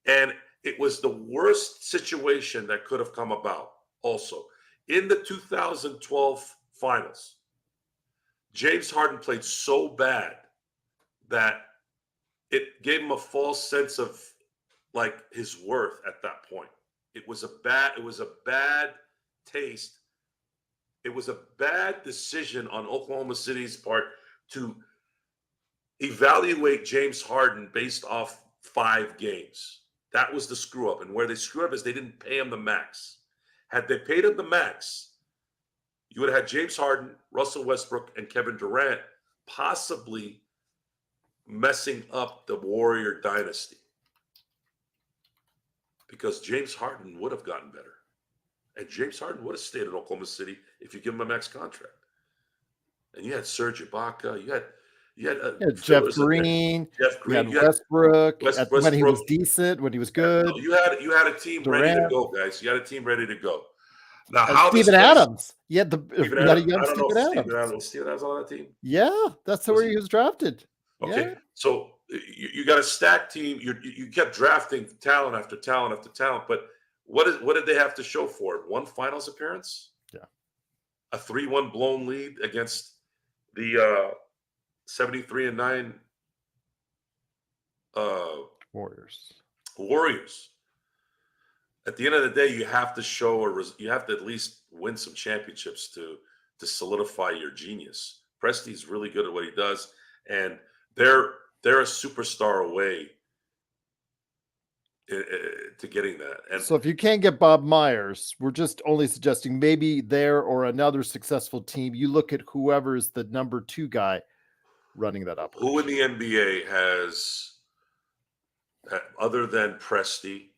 And it was the worst situation that could have come about. Also, in the 2012 finals, James Harden played so bad that it gave him a false sense of like his worth at that point. It was a bad taste. It was a bad decision on Oklahoma City's part to evaluate James Harden based off 5 games. That was the screw up. And where they screw up is they didn't pay him the max. Had they paid him the max, you would have had James Harden, Russell Westbrook, and Kevin Durant possibly messing up the Warrior dynasty. Because James Harden would have gotten better. And James Harden would have stayed in Oklahoma City if you give him a max contract. And you had Serge Ibaka. You had Jeff Green. You had Westbrook. When he was decent, when he was good. No, you had a team ready to go, guys. You had a team ready to go. Now, Steven Adams. You had a young Steven Adams. Was Steven Adams on that team? Yeah, that's where he was drafted. Okay, yeah. So you got a stacked team. You kept drafting talent after talent after talent, but what did they have to show for it? 1 finals appearance? Yeah. A 3-1 blown lead against the 73-9 Warriors. At the end of the day, you have to you have to at least win some championships to solidify your genius. Presti's really good at what he does, and they're a superstar away to getting that. And so if you can't get Bob Myers, we're just only suggesting maybe there or another successful team. You look at whoever is the number 2 guy running that operation. Who in the NBA has, other than Presti,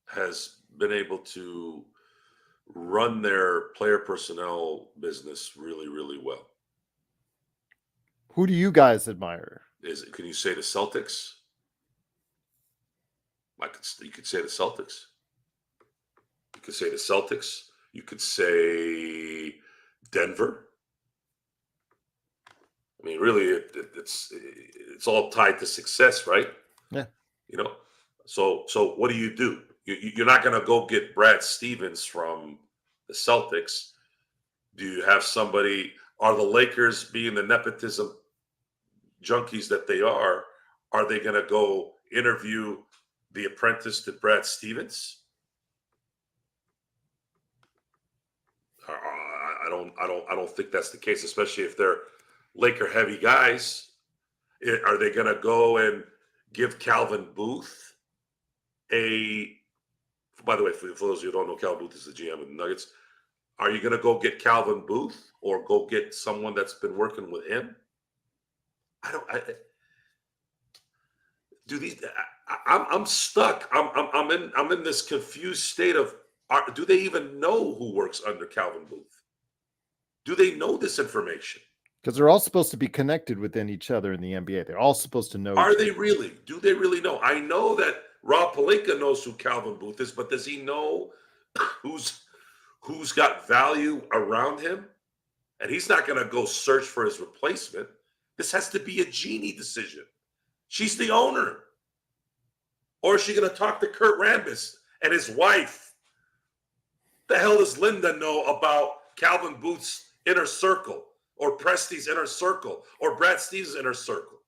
has been able to run their player personnel business really, really well? Who do you guys admire? Can you say the Celtics? You could say the Celtics. You could say the Celtics. You could say Denver. I mean, really, it's all tied to success, right? Yeah. So what do? You're not going to go get Brad Stevens from the Celtics. Do you have somebody? Are the Lakers, being the nepotism junkies that they are they going to go interview the apprentice to Brad Stevens? I don't think that's the case, especially if they're Laker heavy guys. Are they going to go and give Calvin Booth by the way, for those who don't know, Calvin Booth is the GM of the Nuggets. Are you going to go get Calvin Booth or go get someone that's been working with him? do these? I'm stuck. I'm in this confused state of do they even know who works under Calvin Booth? Do they know this information? Because they're all supposed to be connected within each other in the NBA. They're all supposed to know. Are they really? Do they really know? I know that Rob Pelinka knows who Calvin Booth is, but does he know who's got value around him? And he's not going to go search for his replacement. This has to be a Jeannie decision. She's the owner. Or is she going to talk to Kurt Rambis and his wife? The hell does Linda know about Calvin Booth's inner circle, or Presti's inner circle, or Brad Stevens' inner circle?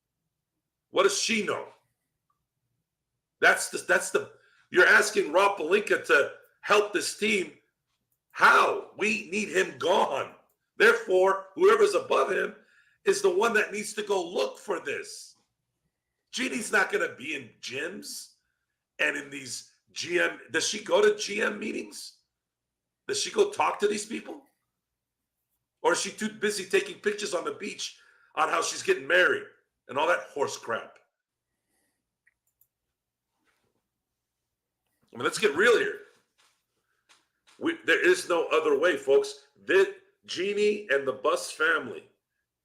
What does she know? You're asking Rob Pelinka to help this team. How? We need him gone. Therefore, whoever's above him is the one that needs to go look for this. Jeannie's not going to be in gyms and in these GM. Does she go to GM meetings? Does she go talk to these people? Or is she too busy taking pictures on the beach on how she's getting married and all that horse crap? I mean, let's get real here. There is no other way, folks. Jeannie and the Buss family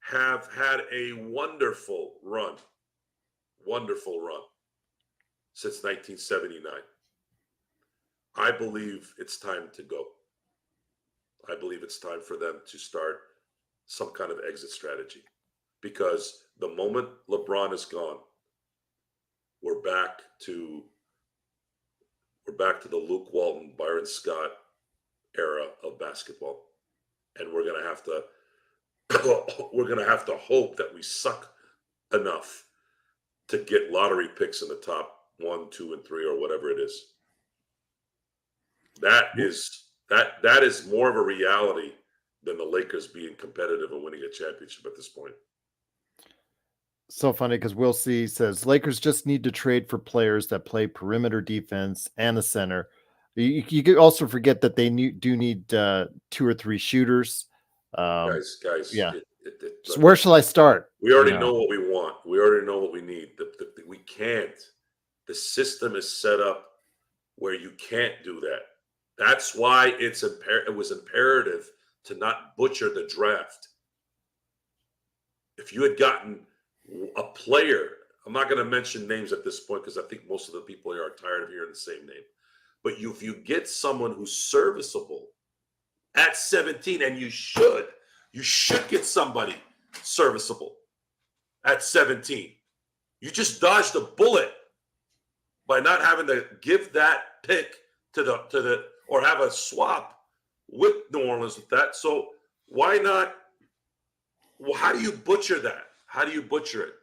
have had a wonderful run since 1979. I believe it's time to go. I believe it's time for them to start some kind of exit strategy, because the moment LeBron is gone, we're back to the Luke Walton, Byron Scott era of basketball, and we're gonna have to hope that we suck enough to get lottery picks in the top 1, 2, and 3, or whatever it is. That is more of a reality than the Lakers being competitive and winning a championship at this point. So funny, because Will C says Lakers just need to trade for players that play perimeter defense and a center. You could also forget that they do need 2 or 3 shooters. Guys, yeah. So look, where shall I start? we already know what we want. We already know what we need. We can't. The system is set up where you can't do that. That's why it was imperative to not butcher the draft. If you had gotten a player, I'm not going to mention names at this point because I think most of the people here are tired of hearing the same name. But if you get someone who's serviceable at 17, and you should get somebody serviceable at 17. You just dodged a bullet by not having to give that pick to the or have a swap with New Orleans with that. So why not? Well, how do you butcher that? How do you butcher it?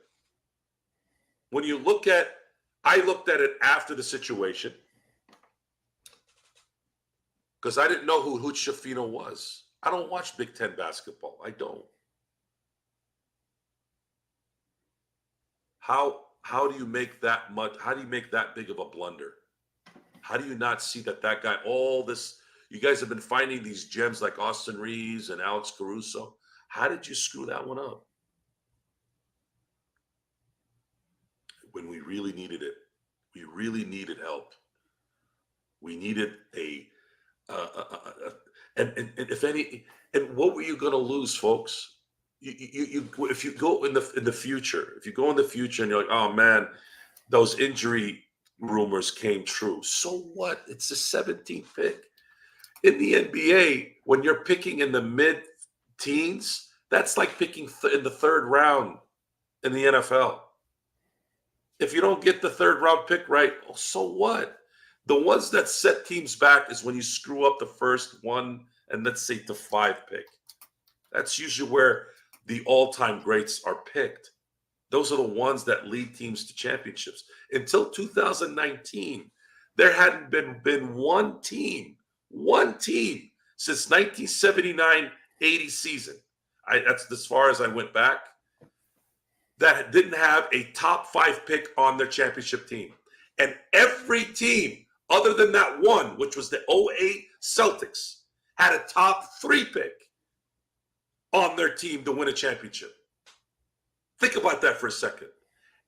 When you I looked at it after the situation, because I didn't know who Hooch Shafino was. I don't watch Big Ten basketball. I don't. How do you make that much? How do you make that big of a blunder? How do you not see that guy, all this, you guys have been finding these gems like Austin Reeves and Alex Caruso. How did you screw that one up? When we really needed it. We really needed help. We needed and if any, and what were you going to lose, folks? If you go in the future, and you're like, oh man, those injury rumors came true. So what? It's the 17th pick in the NBA. When you're picking in the mid-teens, that's like picking in the 3rd round in the NFL. If you don't get the 3rd round pick right, so what? The ones that set teams back is when you screw up the first 1 and let's say the 5 pick. That's usually where the all-time greats are picked. Those are the ones that lead teams to championships. Until 2019, there hadn't been one team since 1979-80 season. That's as far as I went back, that didn't have a top 5 pick on their championship team. And every team, other than that one, which was the 08 Celtics, had a top 3 pick on their team to win a championship. Think about that for a second.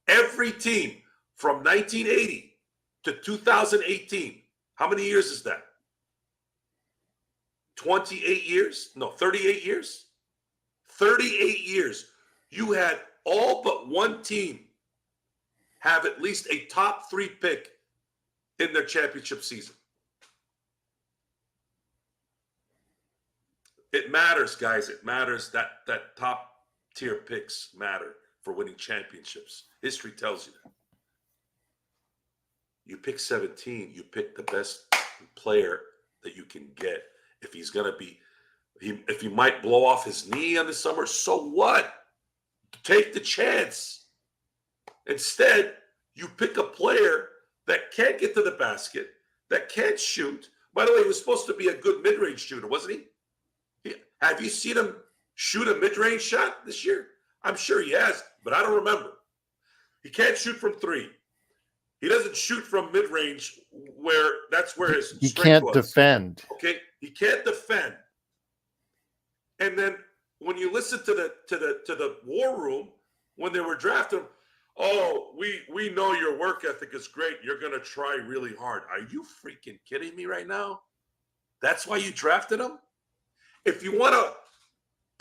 Every team from 1980 to 2018. How many years is that? 28 years? No, 38 years? 38 years. You had all but one team have at least a top 3 pick in their championship season. It matters, guys. It matters that top tier picks matter for winning championships. History tells you that. You pick 17, you pick the best player that you can get. If he's going to be, if he might blow off his knee on the summer, so what? Take the chance. Instead, you pick a player that can't get to the basket, that can't shoot. By the way, he was supposed to be a good mid-range shooter, wasn't he? Have you seen him shoot a mid-range shot this year? I'm sure he has, but I don't remember. He can't shoot from 3. He doesn't shoot from mid-range where that's where his he strength can't was. defend. Okay, he can't defend. And then when you listen to the war room when they were drafting him, oh, we know your work ethic is great. You're gonna try really hard. Are you freaking kidding me right now? That's why you drafted him? If you want to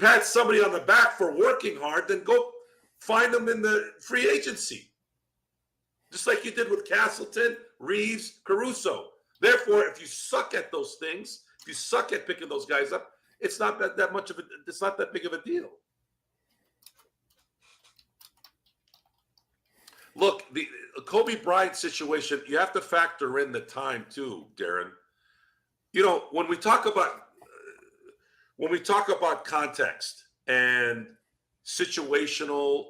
pat somebody on the back for working hard, then go find them in the free agency. Just like you did with Castleton, Reeves, Caruso. Therefore, if you suck at those things, if you suck at picking those guys up, it's not that much of a, it's not that big of a deal. Look, the Kobe Bryant situation, you have to factor in the time too, Darren. You know, when we talk about context and situational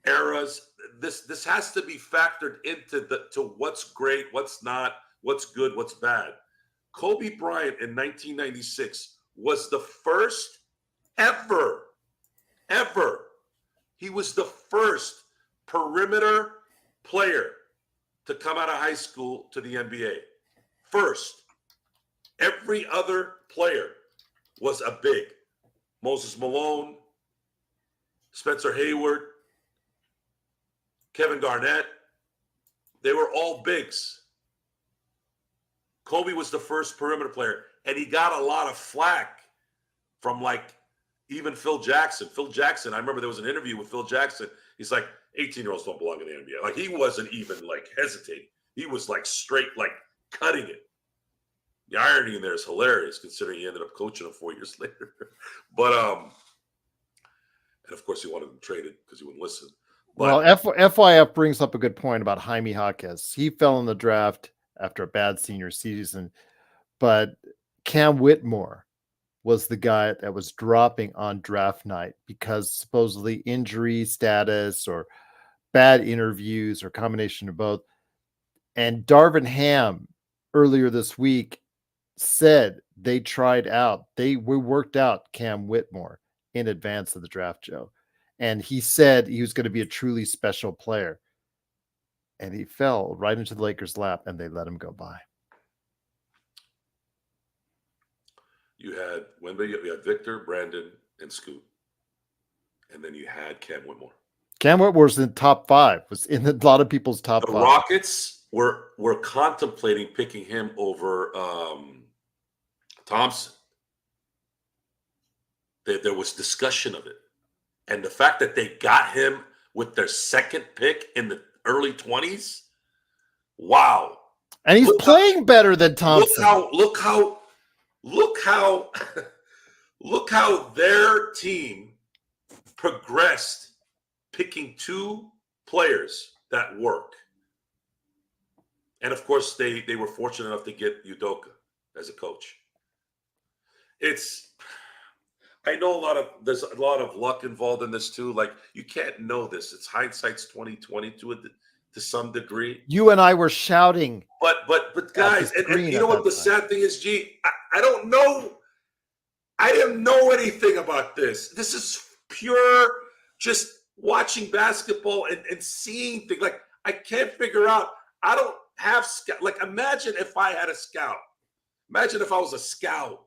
eras, this has to be factored into to what's great, what's not, what's good, what's bad. Kobe Bryant in 1996 was the first ever. He was the first perimeter player to come out of high school to the NBA. First. Every other player was a big. Moses Malone, Spencer Hayward, Kevin Garnett. They were all bigs. Kobe was the first perimeter player, and he got a lot of flack from like even Phil Jackson. Phil Jackson, I remember there was an interview with Phil Jackson. He's like, 18-year-olds don't belong in the NBA. Like he wasn't even like hesitating. He was like straight, like cutting it. The irony in there is hilarious, considering he ended up coaching him 4 years later. But and of course he wanted him traded because he wouldn't listen. But, well, FYF brings up a good point about Jaime Jaquez. He fell in the draft after a bad senior season, but Cam Whitmore was the guy that was dropping on draft night because supposedly injury status or bad interviews or combination of both. And Darvin Ham earlier this week said they tried out, we worked out Cam Whitmore in advance of the draft, Joe. And he said he was going to be a truly special player. And he fell right into the Lakers' lap and they let him go by. You had Wemby, you had Victor, Brandon, and Scoot. And then you had Cam Whitmore. Cam Whitmore's in the top 5, was in a lot of people's top 5. The Rockets were contemplating picking him over Thompson. There was discussion of it. And the fact that they got him with their second pick in the early 20s, wow. And he's playing better than Thompson. Look how their team progressed picking 2 players that work. And of course, they were fortunate enough to get Udoka as a coach. I know there's a lot of luck involved in this too. Like you can't know this. It's hindsight's 2020 to some degree. You and I were shouting. But guys, and you know what the sad thing is, G? I don't know. I didn't know anything about this. This is pure just watching basketball and seeing things. Like I can't figure out. I don't have scout. Like imagine if I had a scout. Imagine if I was a scout.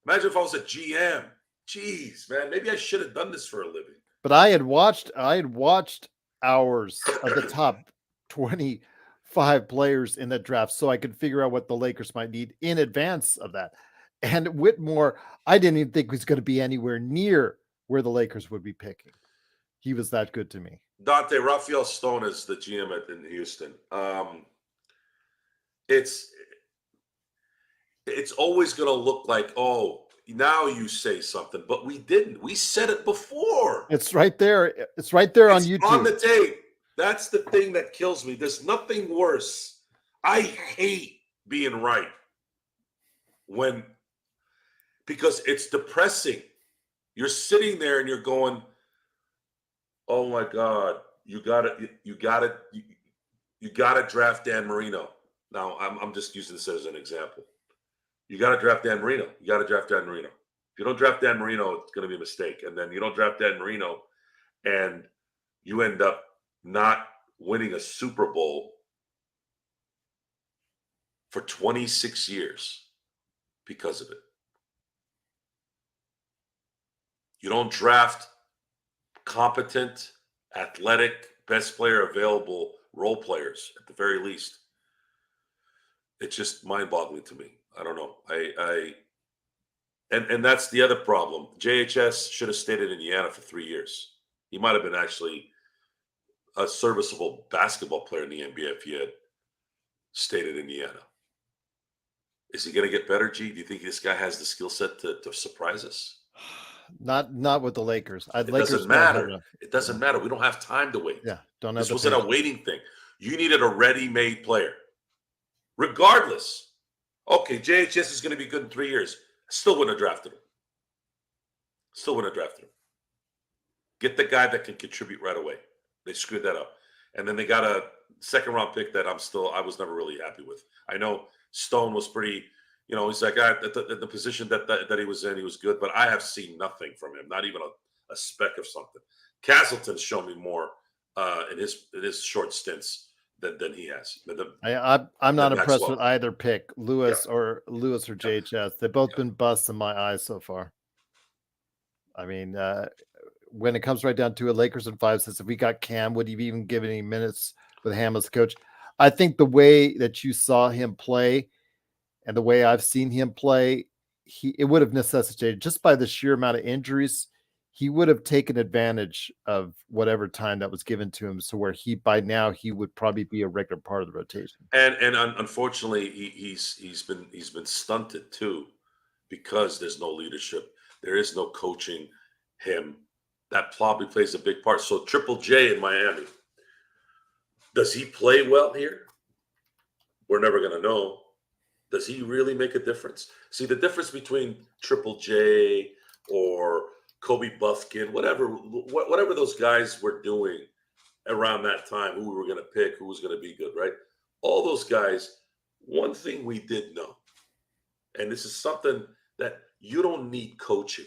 Imagine if I was a GM. Jeez, man, maybe I should have done this for a living. But I had watched hours of the top 25 players in the draft so I could figure out what the Lakers might need in advance of that. And Whitmore, I didn't even think was going to be anywhere near where the Lakers would be picking. He was that good to me. Dante, Raphael Stone is the GM in Houston. It's always going to look like, oh, now you say something, but we didn't. We said it before. It's right there. It's right there on It's YouTube. on the tape. That's the thing that kills me. There's nothing worse. I hate being right because it's depressing. You're sitting there and you're going, oh my God, you gotta draft Dan Marino. Now I'm just using this as an example. You gotta draft Dan Marino. You gotta draft Dan Marino. If you don't draft Dan Marino, it's gonna be a mistake. And then you don't draft Dan Marino, and you end up not winning a Super Bowl for 26 years because of it. You don't draft competent, athletic, best player available role players at the very least. It's just mind-boggling to me. I don't know. And that's the other problem. JHS should have stayed in Indiana for 3 years. He might have been actually a serviceable basketball player in the NBA if he had stayed in Indiana. Is he going to get better, G? Do you think this guy has the skill set to surprise us? Not with the Lakers. It doesn't matter. It doesn't matter. We don't have time to wait. Yeah, don't have. This wasn't a waiting thing. You needed a ready-made player. Regardless, okay, JHS is going to be good in 3 years. Still wouldn't have drafted him. Get the guy that can contribute right away. They screwed that up. And then they got a second-round pick that I was never really happy with. I know Stone was pretty, he's like, the position that he was in, he was good, but I have seen nothing from him, not even a speck of something. Castleton's shown me more in his short stints than he has. I'm not impressed with either pick, Lewis or JHS. They've both been busts in my eyes so far. I mean, when it comes right down to it, Lakers in 5 says if we got Cam, would he even give any minutes with Ham as coach? I think the way that you saw him play and the way I've seen him play, it would have necessitated, just by the sheer amount of injuries, he would have taken advantage of whatever time that was given to him. So where by now he would probably be a regular part of the rotation. And unfortunately, he's been stunted too, because there's no leadership. There is no coaching him. That probably plays a big part. So Triple J in Miami, does he play well here? We're never going to know. Does he really make a difference? See, the difference between Triple J or Kobe Buffkin, whatever those guys were doing around that time, who we were going to pick, who was going to be good, right? All those guys, one thing we did know, and this is something that you don't need coaching.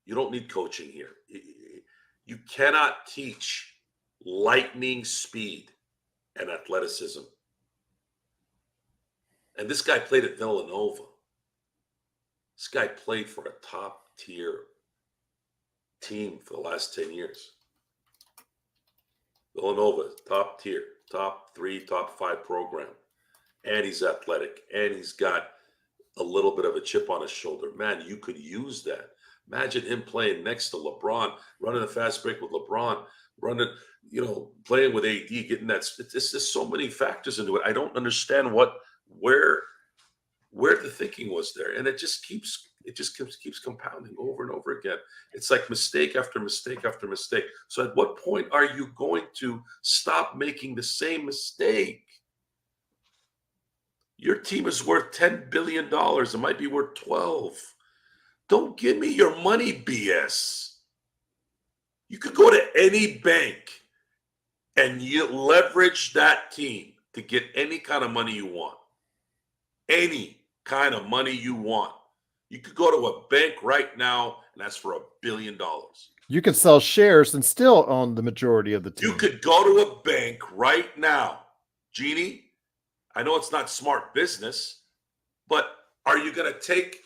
You don't need coaching here. You cannot teach lightning speed and athleticism. And this guy played at Villanova. This guy played for a top-tier team for the last 10 years. Villanova, top tier, top 3, top 5 program. And he's athletic. And he's got a little bit of a chip on his shoulder. Man, you could use that. Imagine him playing next to LeBron, running a fast break with LeBron, playing with AD, getting that. It's just so many factors into it. I don't understand where the thinking was there. And it just keeps compounding over and over again. It's like mistake after mistake after mistake. So at what point are you going to stop making the same mistake? Your team is worth $10 billion. It might be worth 12. Don't give me your money BS. You could go to any bank and you leverage that team to get any kind of money you want. Any kind of money you want. You could go to a bank right now and ask for $1 billion. You can sell shares and still own the majority of the team. You could go to a bank right now. Jeannie, I know it's not smart business, but are you going to take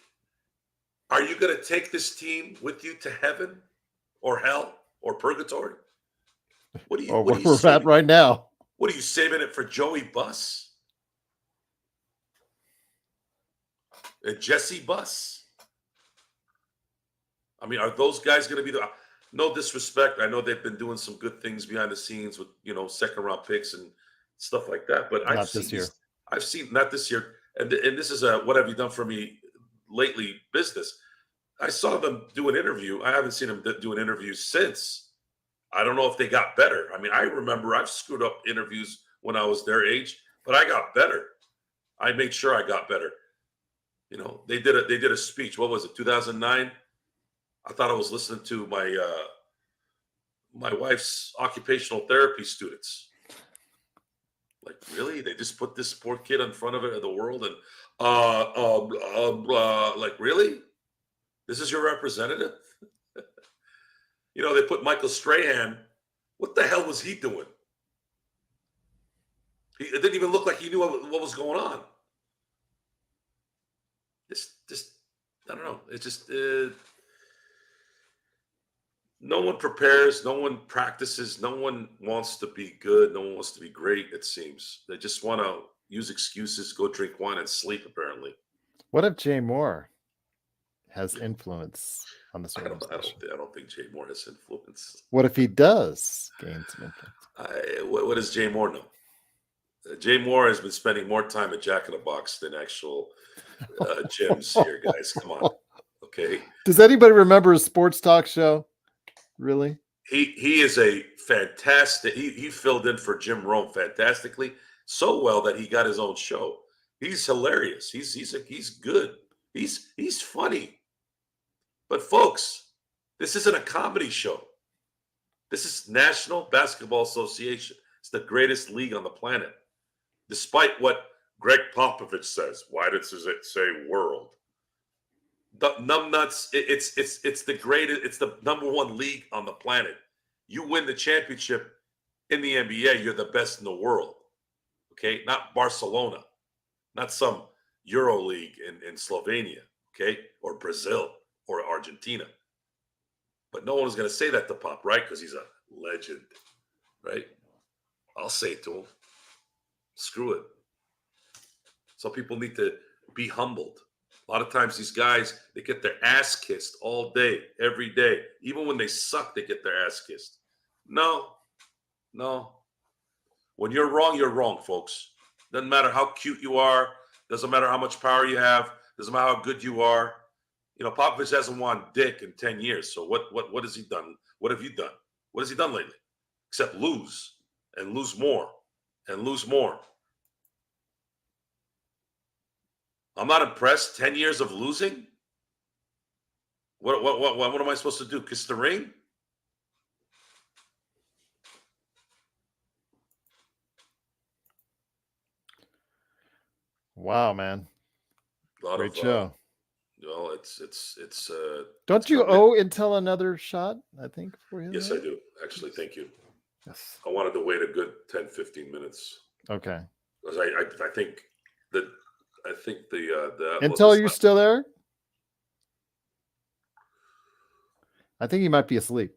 this team with you to heaven or hell or purgatory? What are you? Or What where are you we're at saving? right now. What are you saving it for Joey Buss and Jesse Buss? I mean, are those guys going to be the? No disrespect. I know they've been doing some good things behind the scenes with second round picks and stuff like that. But I've Not seen this year. these. I've seen not this year. And this is a what have you done for me lately business. I saw them do an interview. I haven't seen them do an interview since. I don't know if they got better. I mean, I remember I've screwed up interviews when I was their age, but I got better. I made sure I got better. They did a speech. What was it? 2009. I thought I was listening to my wife's occupational therapy students. Like, really? They just put this poor kid in front of the world and like, really? This is your representative? They put Michael Strahan. What the hell was he doing? It didn't even look like he knew what was going on. Just I don't know. It's just no one prepares, no one practices, no one wants to be good, no one wants to be great. It seems they just want to use excuses, go drink wine, and sleep. Apparently, What if Jay Moore has influence on this I organization? don't think Jay Moore has influence. What if he does gain some influence? What does Jay Moore know? Jay Moore has been spending more time at Jack in the Box than actual gyms here, guys. Come on. Okay. Does anybody remember his sports talk show? Really? He is a fantastic. He filled in for Jim Rome fantastically, so well that he got his own show. He's hilarious. He's good. He's funny. But folks, this isn't a comedy show. This is National Basketball Association. It's the greatest league on the planet. Despite what Greg Popovich says, why does it say world? The numbnuts, it's the greatest, it's the number one league on the planet. You win the championship in the NBA, you're the best in the world. Okay, not Barcelona, not some Euro league in Slovenia, okay, or Brazil or Argentina. But no one is going to say that to Pop, right? Because he's a legend, right? I'll say it to him. Screw it. Some people need to be humbled. A lot of times these guys, they get their ass kissed all day, every day. Even when they suck, they get their ass kissed. No. When you're wrong, folks. Doesn't matter how cute you are. Doesn't matter how much power you have. Doesn't matter how good you are. Popovich hasn't won dick in 10 years. So what has he done? What have you done? What has he done lately? Except lose and lose more and lose more. I'm not impressed. 10 years of losing? What am I supposed to do? Kiss the ring? Wow, man. Great show. Well, it's Don't you owe Intel another shot, I think, for him? Yes, I do. Actually, thank you. Yes. I wanted to wait a good 10, 15 minutes. Okay. Because I think the Intel, are you still there? I think he might be asleep.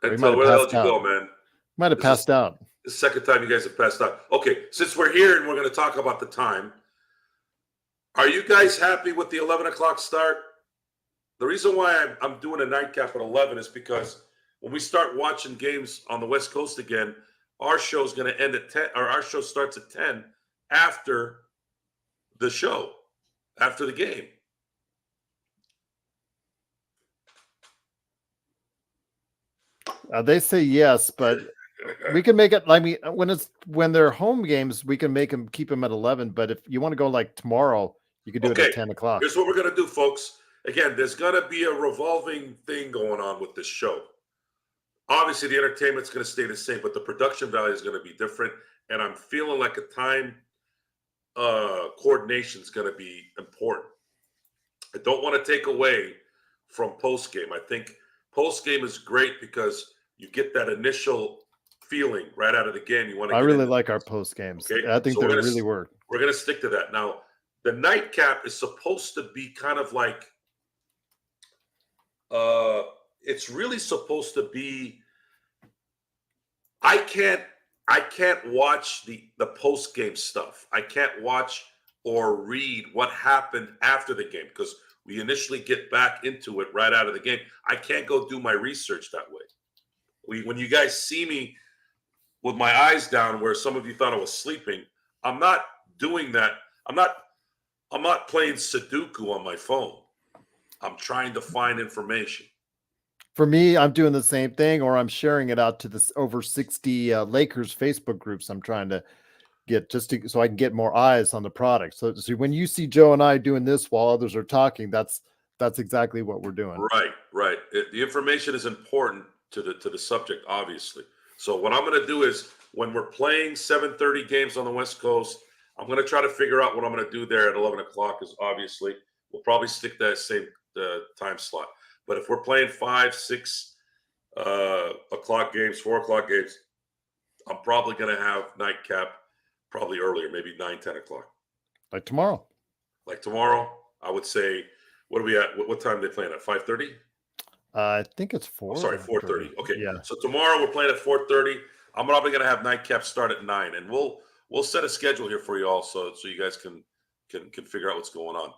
Intel, where the hell did you go, man? Might have passed out. The second time you guys have passed out. Okay, since we're here and we're going to talk about the time, are you guys happy with the 11 o'clock start? The reason why I'm doing a nightcap at 11 is because when we start watching games on the West Coast again, our show is going to end at 10, or our show starts at 10 after the show, after the game. They say yes, but we can make it. I mean, when they're home games, we can make them keep them at 11. But if you want to go like tomorrow, you could do it at 10 o'clock. Here's what we're gonna do, folks. Again, there's gonna be a revolving thing going on with this show. Obviously, the entertainment's gonna stay the same, but the production value is gonna be different. And I'm feeling like a time coordination is gonna be important. I don't want to take away from post game. I think post game is great because you get that initial feeling right out of the game. I really like our post games. Okay? I think they really work. We're going to stick to that. Now, the nightcap is supposed to be kind of like, it's really supposed to be, I can't watch the post game stuff. I can't watch or read what happened after the game because we initially get back into it right out of the game. I can't go do my research that way. When you guys see me with my eyes down, where some of you thought I was sleeping, I'm not doing that. I'm not playing Sudoku on my phone. I'm trying to find information. For me, I'm doing the same thing, or I'm sharing it out to this over 60 Lakers Facebook groups. I'm trying to get so I can get more eyes on the product. So when you see Joe and I doing this while others are talking, that's exactly what we're doing. Right. The information is important to the subject, obviously. So what I'm going to do is when we're playing 7:30 games on the West Coast, I'm going to try to figure out what I'm going to do there at 11 o'clock. Because obviously we'll probably stick that same time slot. But if we're playing 5, 6 o'clock games, 4 o'clock games, I'm probably going to have nightcap probably earlier, maybe 9, 10 o'clock. Like tomorrow. Like tomorrow, I would say, what are we at? What time are they playing at? 5:30? I think it's 4. Oh, sorry, 4:30. Okay. Yeah. So tomorrow we're playing at 4:30. I'm probably going to have nightcap start at 9, and we'll set a schedule here for you all so you guys can figure out what's going on.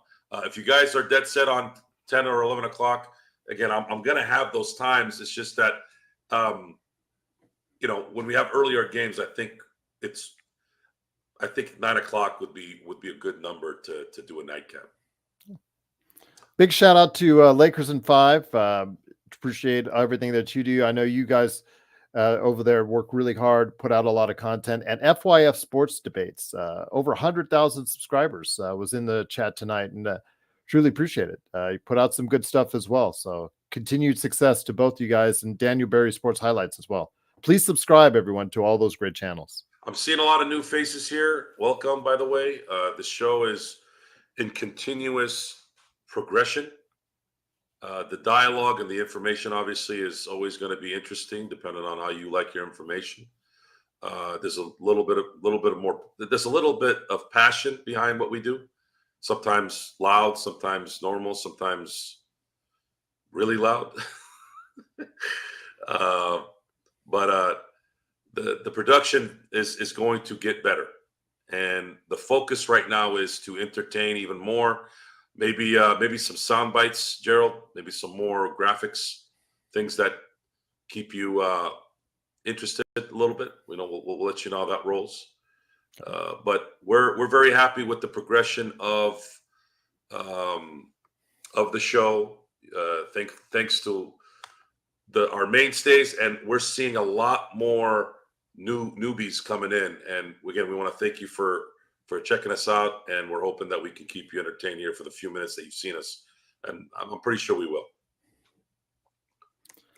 If you guys are dead set on 10 or 11 o'clock, again, I'm going to have those times. It's just that, when we have earlier games, I think 9 o'clock would be a good number to do a nightcap. Big shout out to Lakers in 5. Appreciate everything that you do. I know you guys over there work really hard, put out a lot of content, and FYF Sports Debates. Over 100,000 subscribers was in the chat tonight, and truly appreciate it. You put out some good stuff as well. So continued success to both you guys, and Daniel Berry Sports Highlights as well. Please subscribe, everyone, to all those great channels. I'm seeing a lot of new faces here. Welcome, by the way. The show is in continuous progression. The dialogue and the information obviously is always going to be interesting, depending on how you like your information. There's a little bit of passion behind what we do. Sometimes loud, sometimes normal, sometimes really loud. But the production is going to get better, and the focus right now is to entertain even more. Maybe some sound bites, Gerald. Maybe some more graphics, things that keep you interested a little bit. We'll let you know how that rolls. But we're very happy with the progression of the show. Thanks to our mainstays, and we're seeing a lot more newbies coming in. And again, we want to thank you for checking us out, and we're hoping that we can keep you entertained here for the few minutes that you've seen us, and I'm pretty sure we will.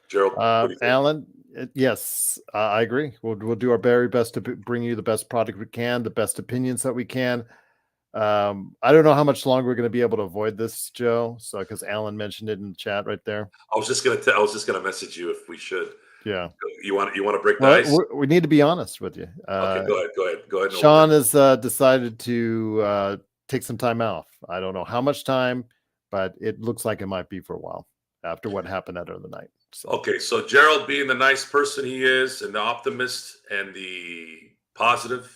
Gerald, Alan, yes, I agree. We'll do our very best to bring you the best product we can, the best opinions that we can. I don't know how much longer we're going to be able to avoid this, Joe. So, because Alan mentioned it in the chat right there. I was just gonna message you if we should. Yeah. You want to break the ice? We need to be honest with you. Okay, go ahead. Sean has decided to take some time off. I don't know how much time, but it looks like it might be for a while after what happened that other night. So. Okay, so Gerald, being the nice person he is, and the optimist and the positive,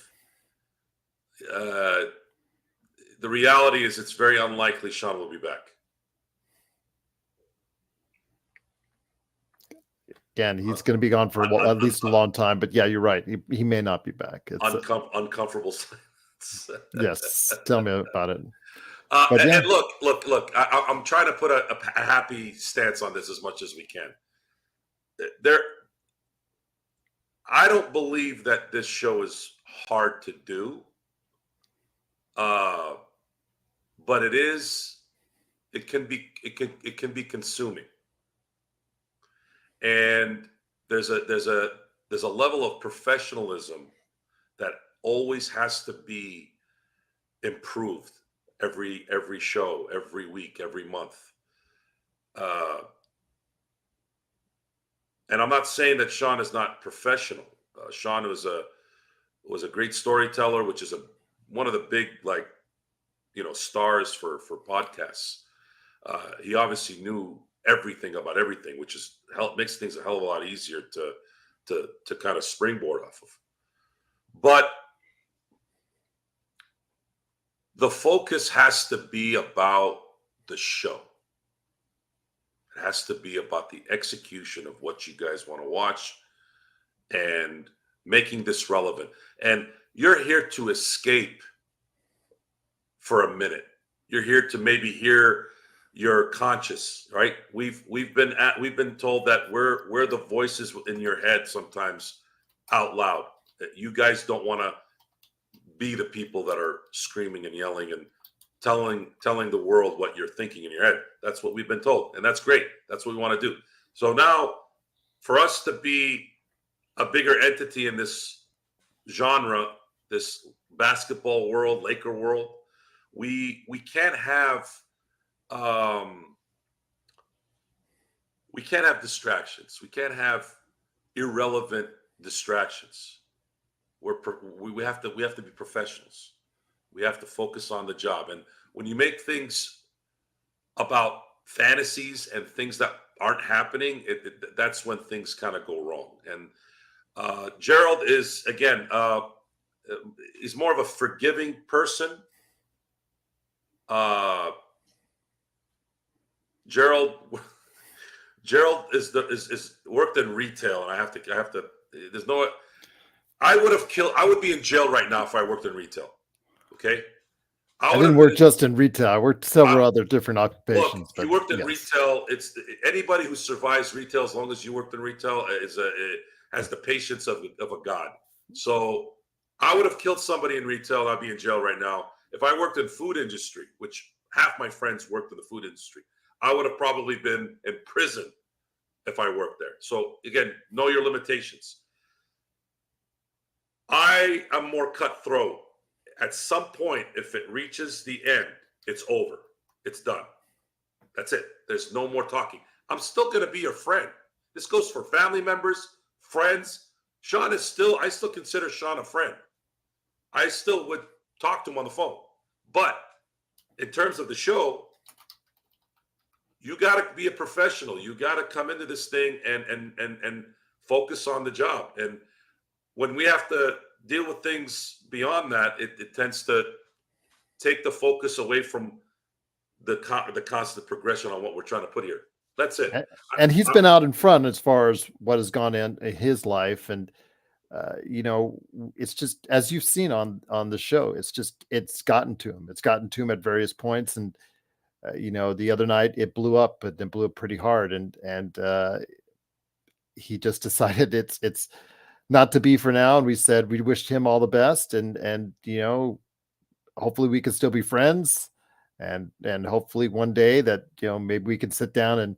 the reality is it's very unlikely Sean will be back. Again, he's going to be gone for at least a long time. But yeah, you're right. He may not be back. It's uncomfortable silence. Yes, tell me about it. And look. I'm trying to put a happy stance on this as much as we can. I don't believe that this show is hard to do, but it is. It can be consuming. And there's a level of professionalism that always has to be improved every show, every week, every month. And I'm not saying that Sean is not professional. Sean was a great storyteller, which is one of the big stars for podcasts. He obviously knew everything about everything, which makes things a hell of a lot easier to to kind of springboard off of. But the focus has to be about the show. It has to be about the execution of what you guys want to watch and making this relevant. And you're here to escape for a minute. You're here to maybe hear your conscious, right? We've been told that we're the voices in your head sometimes out loud. That you guys don't want to be the people that are screaming and yelling and telling the world what you're thinking in your head. That's what we've been told, and that's great. That's what we want to do. So now, for us to be a bigger entity in this genre, this basketball world, Laker world, we can't have distractions. We can't have irrelevant distractions. We have to be professionals. We have to focus on the job. And when you make things about fantasies and things that aren't happening, that's when things kind of go wrong. And Gerald is, again, he's more of a forgiving person. Gerald is worked in retail, and I have to. There's no. I would be in jail right now if I worked in retail. Okay. I didn't work just in retail. I worked several other different occupations. Look, you worked in retail. It's anybody who survives retail, as long as you worked in retail, has the patience of a god. So I would have killed somebody in retail, and I'd be in jail right now. If I worked in food industry, which half my friends worked in the food industry, I would have probably been in prison if I worked there. So again, know your limitations. I am more cutthroat. At some point, if it reaches the end, it's over. It's done. That's it. There's no more talking. I'm still going to be your friend. This goes for family members, friends. I still consider Sean a friend. I still would talk to him on the phone. But in terms of the show, you got to be a professional. You got to come into this thing and focus on the job. And when we have to deal with things beyond that, it tends to take the focus away from the constant progression on what we're trying to put here. That's it. And he's been out in front as far as what has gone in his life. And, it's just, as you've seen on the show, it's gotten to him. It's gotten to him at various points. And, the other night it blew up, but then blew up pretty hard. And he just decided it's not to be for now. And we said we wished him all the best, and hopefully we can still be friends, and hopefully one day that maybe we can sit down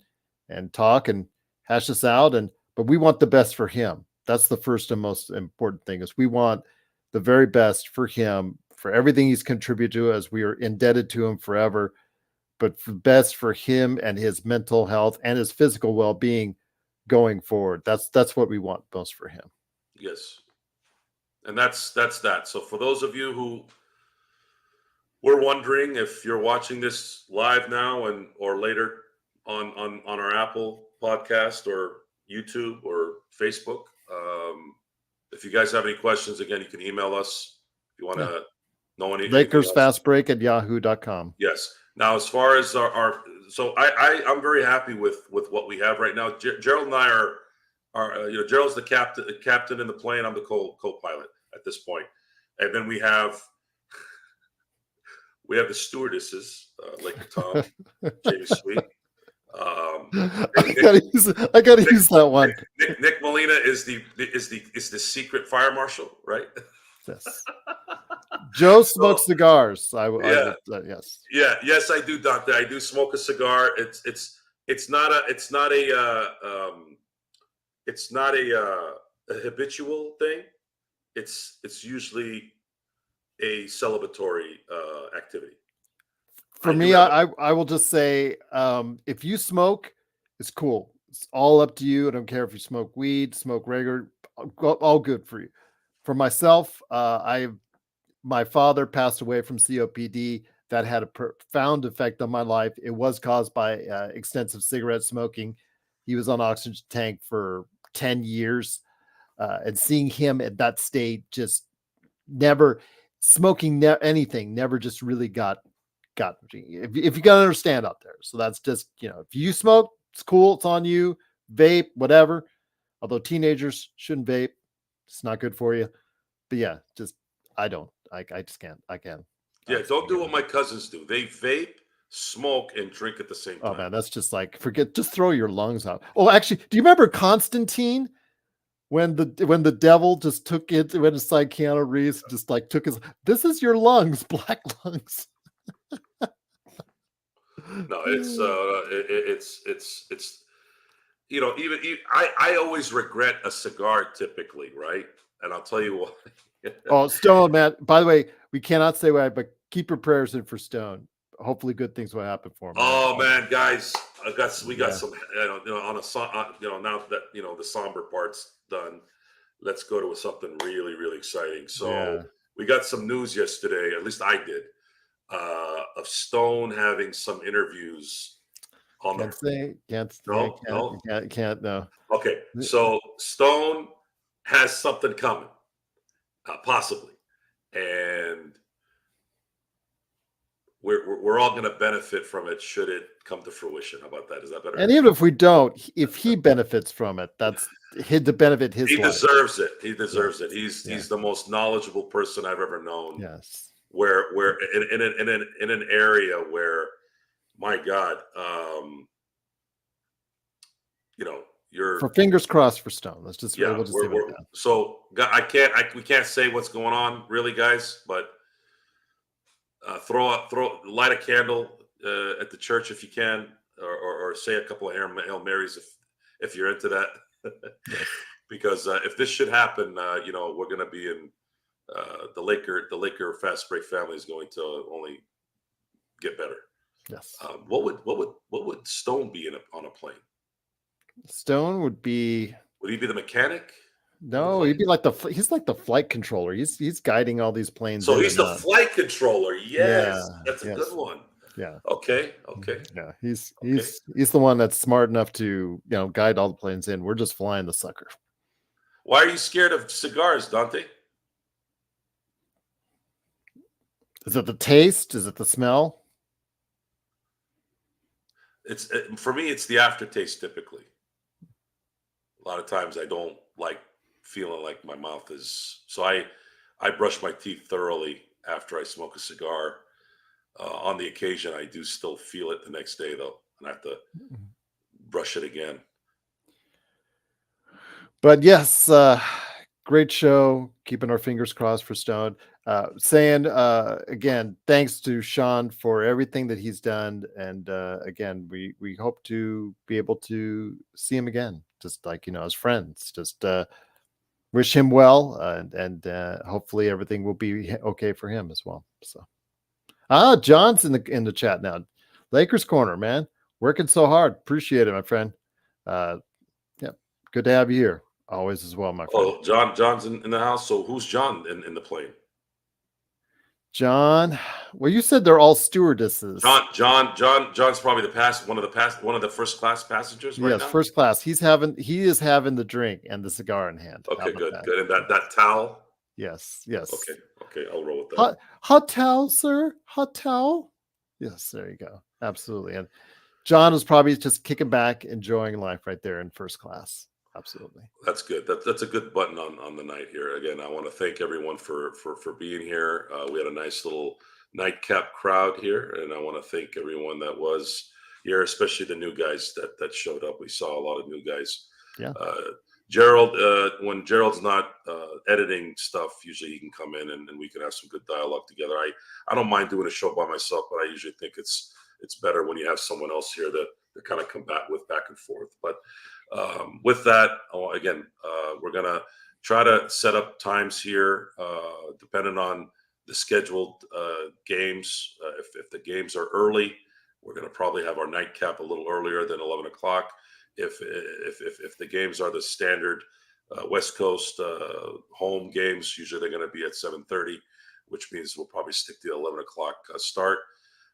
and talk and hash this out. But we want the best for him. That's the first and most important thing, is we want the very best for him, for everything he's contributed to us. We are indebted to him forever, but for best for him and his mental health and his physical well-being going forward. That's what we want most for him. Yes. And that's that. So for those of you who were wondering, if you're watching this live now or later on our Apple podcast or YouTube or Facebook, if you guys have any questions, again, you can email us if you want to know anything. LakersFastBreak@yahoo.com. Yes. Now, as far as so I'm very happy with what we have right now. Gerald and I are Gerald's the captain in the plane. I'm the co-pilot at this point. And then we have the stewardesses, like Tom, Jamie Sweet. I gotta use that one. Nick Molina is the secret fire marshal, right? Yes. Joe smokes cigars. Yes. Yeah. Yes, I do, Doctor. I do smoke a cigar. It's not a habitual thing. It's usually a celebratory activity. For me, I will just say, if you smoke, it's cool. It's all up to you. I don't care if you smoke weed, smoke regular, all good for you. For myself, my father passed away from COPD. That had a profound effect on my life. It was caused by extensive cigarette smoking. He was on oxygen tank for 10 years. and seeing him at that state, just never smoking anything, never just really got if you gotta understand out there. So that's just, if you smoke, it's cool, it's on you. Vape, whatever. Although teenagers shouldn't vape, it's not good for you. But yeah, just I just can't. I can. Yeah, don't do what my cousins do. They vape, smoke, and drink at the same time. Oh man, that's just like just throw your lungs out. Oh, actually, do you remember Constantine? When the devil just took it, when it's like Keanu Reeves just like took this is your lungs, black lungs. No, it's even I always regret a cigar typically, right? And I'll tell you what. Oh, Stone, man. By the way, we cannot say why, but keep your prayers in for Stone. Hopefully good things will happen for him. Oh man, guys, we got some on a now that the somber part's done, let's go to something really, really exciting. So we got some news yesterday, at least I did, of Stone having some interviews on Can't. No. Okay, so Stone has something coming, possibly, and we're all going to benefit from it should it come to fruition. How about that? Is that better? And even if we don't, if he benefits from it, that's to benefit his life. He deserves it. He deserves it. He's the most knowledgeable person I've ever known. Yes. Where in an area where, my God, you're for fingers crossed for Stone. Let's just so we can't say what's going on really, guys, but light a candle at the church if you can, or say a couple of Hail Marys if you're into that, because if this should happen, we're going to be in the Laker fast break family is going to only get better. Yes. What would Stone be on a plane? Stone would he be the mechanic? No, he'd be like he's like the flight controller. He's guiding all these planes. So he's the flight controller. Yes, that's a good one. Yeah. Okay. Yeah, he's the one that's smart enough to guide all the planes in. We're just flying the sucker. Why are you scared of cigars, Dante? Is it the taste? Is it the smell? For me, it's the aftertaste typically. A lot of times I don't like feeling like my mouth is, so I brush my teeth thoroughly after I smoke a cigar. On the occasion, I do still feel it the next day though, and I have to brush it again. But yes, great show. Keeping our fingers crossed for Stone. Saying again, thanks to Sean for everything that he's done, and again, we hope to be able to see him again, just like as friends. Just wish him well, and hopefully everything will be okay for him as well. So, John's in the chat now. Lakers Corner, man, working so hard. Appreciate it, my friend. Good to have you here. Always as well, my friend. Oh, John's in the house. So who's John in the plane? John. Well, you said they're all stewardesses. John's probably one of the first class passengers. Right now? First class. He is having the drink and the cigar in hand. Okay, good. And that towel. Yes. Okay, I'll roll with that. Hot towel, sir. Hot towel. Yes, there you go. Absolutely. And John was probably just kicking back, enjoying life right there in first class. Absolutely. That's good. That's a good button on the night here. Again, I want to thank everyone for being here. We had a nice little nightcap crowd here, and I want to thank everyone that was here, especially the new guys that showed up. We saw a lot of new guys. Yeah. Gerald, when Gerald's not editing stuff, usually he can come in and we can have some good dialogue together. I don't mind doing a show by myself, but I usually think it's better when you have someone else here to kind of combat with back and forth. But with that, again, we're going to try to set up times here, depending on the scheduled games. If the games are early, we're going to probably have our nightcap a little earlier than 11 o'clock. If the games are the standard West Coast home games, usually they're going to be at 7:30, which means we'll probably stick to the 11 o'clock start.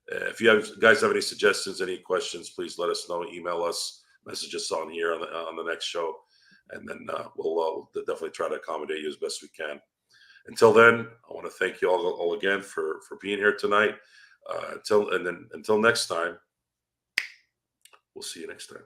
If you guys have any suggestions, any questions, please let us know. Email us, message us on here on the next show. and then we'll definitely try to accommodate you as best we can. Until then, I want to thank you all again for being here tonight. Until next time, we'll see you next time.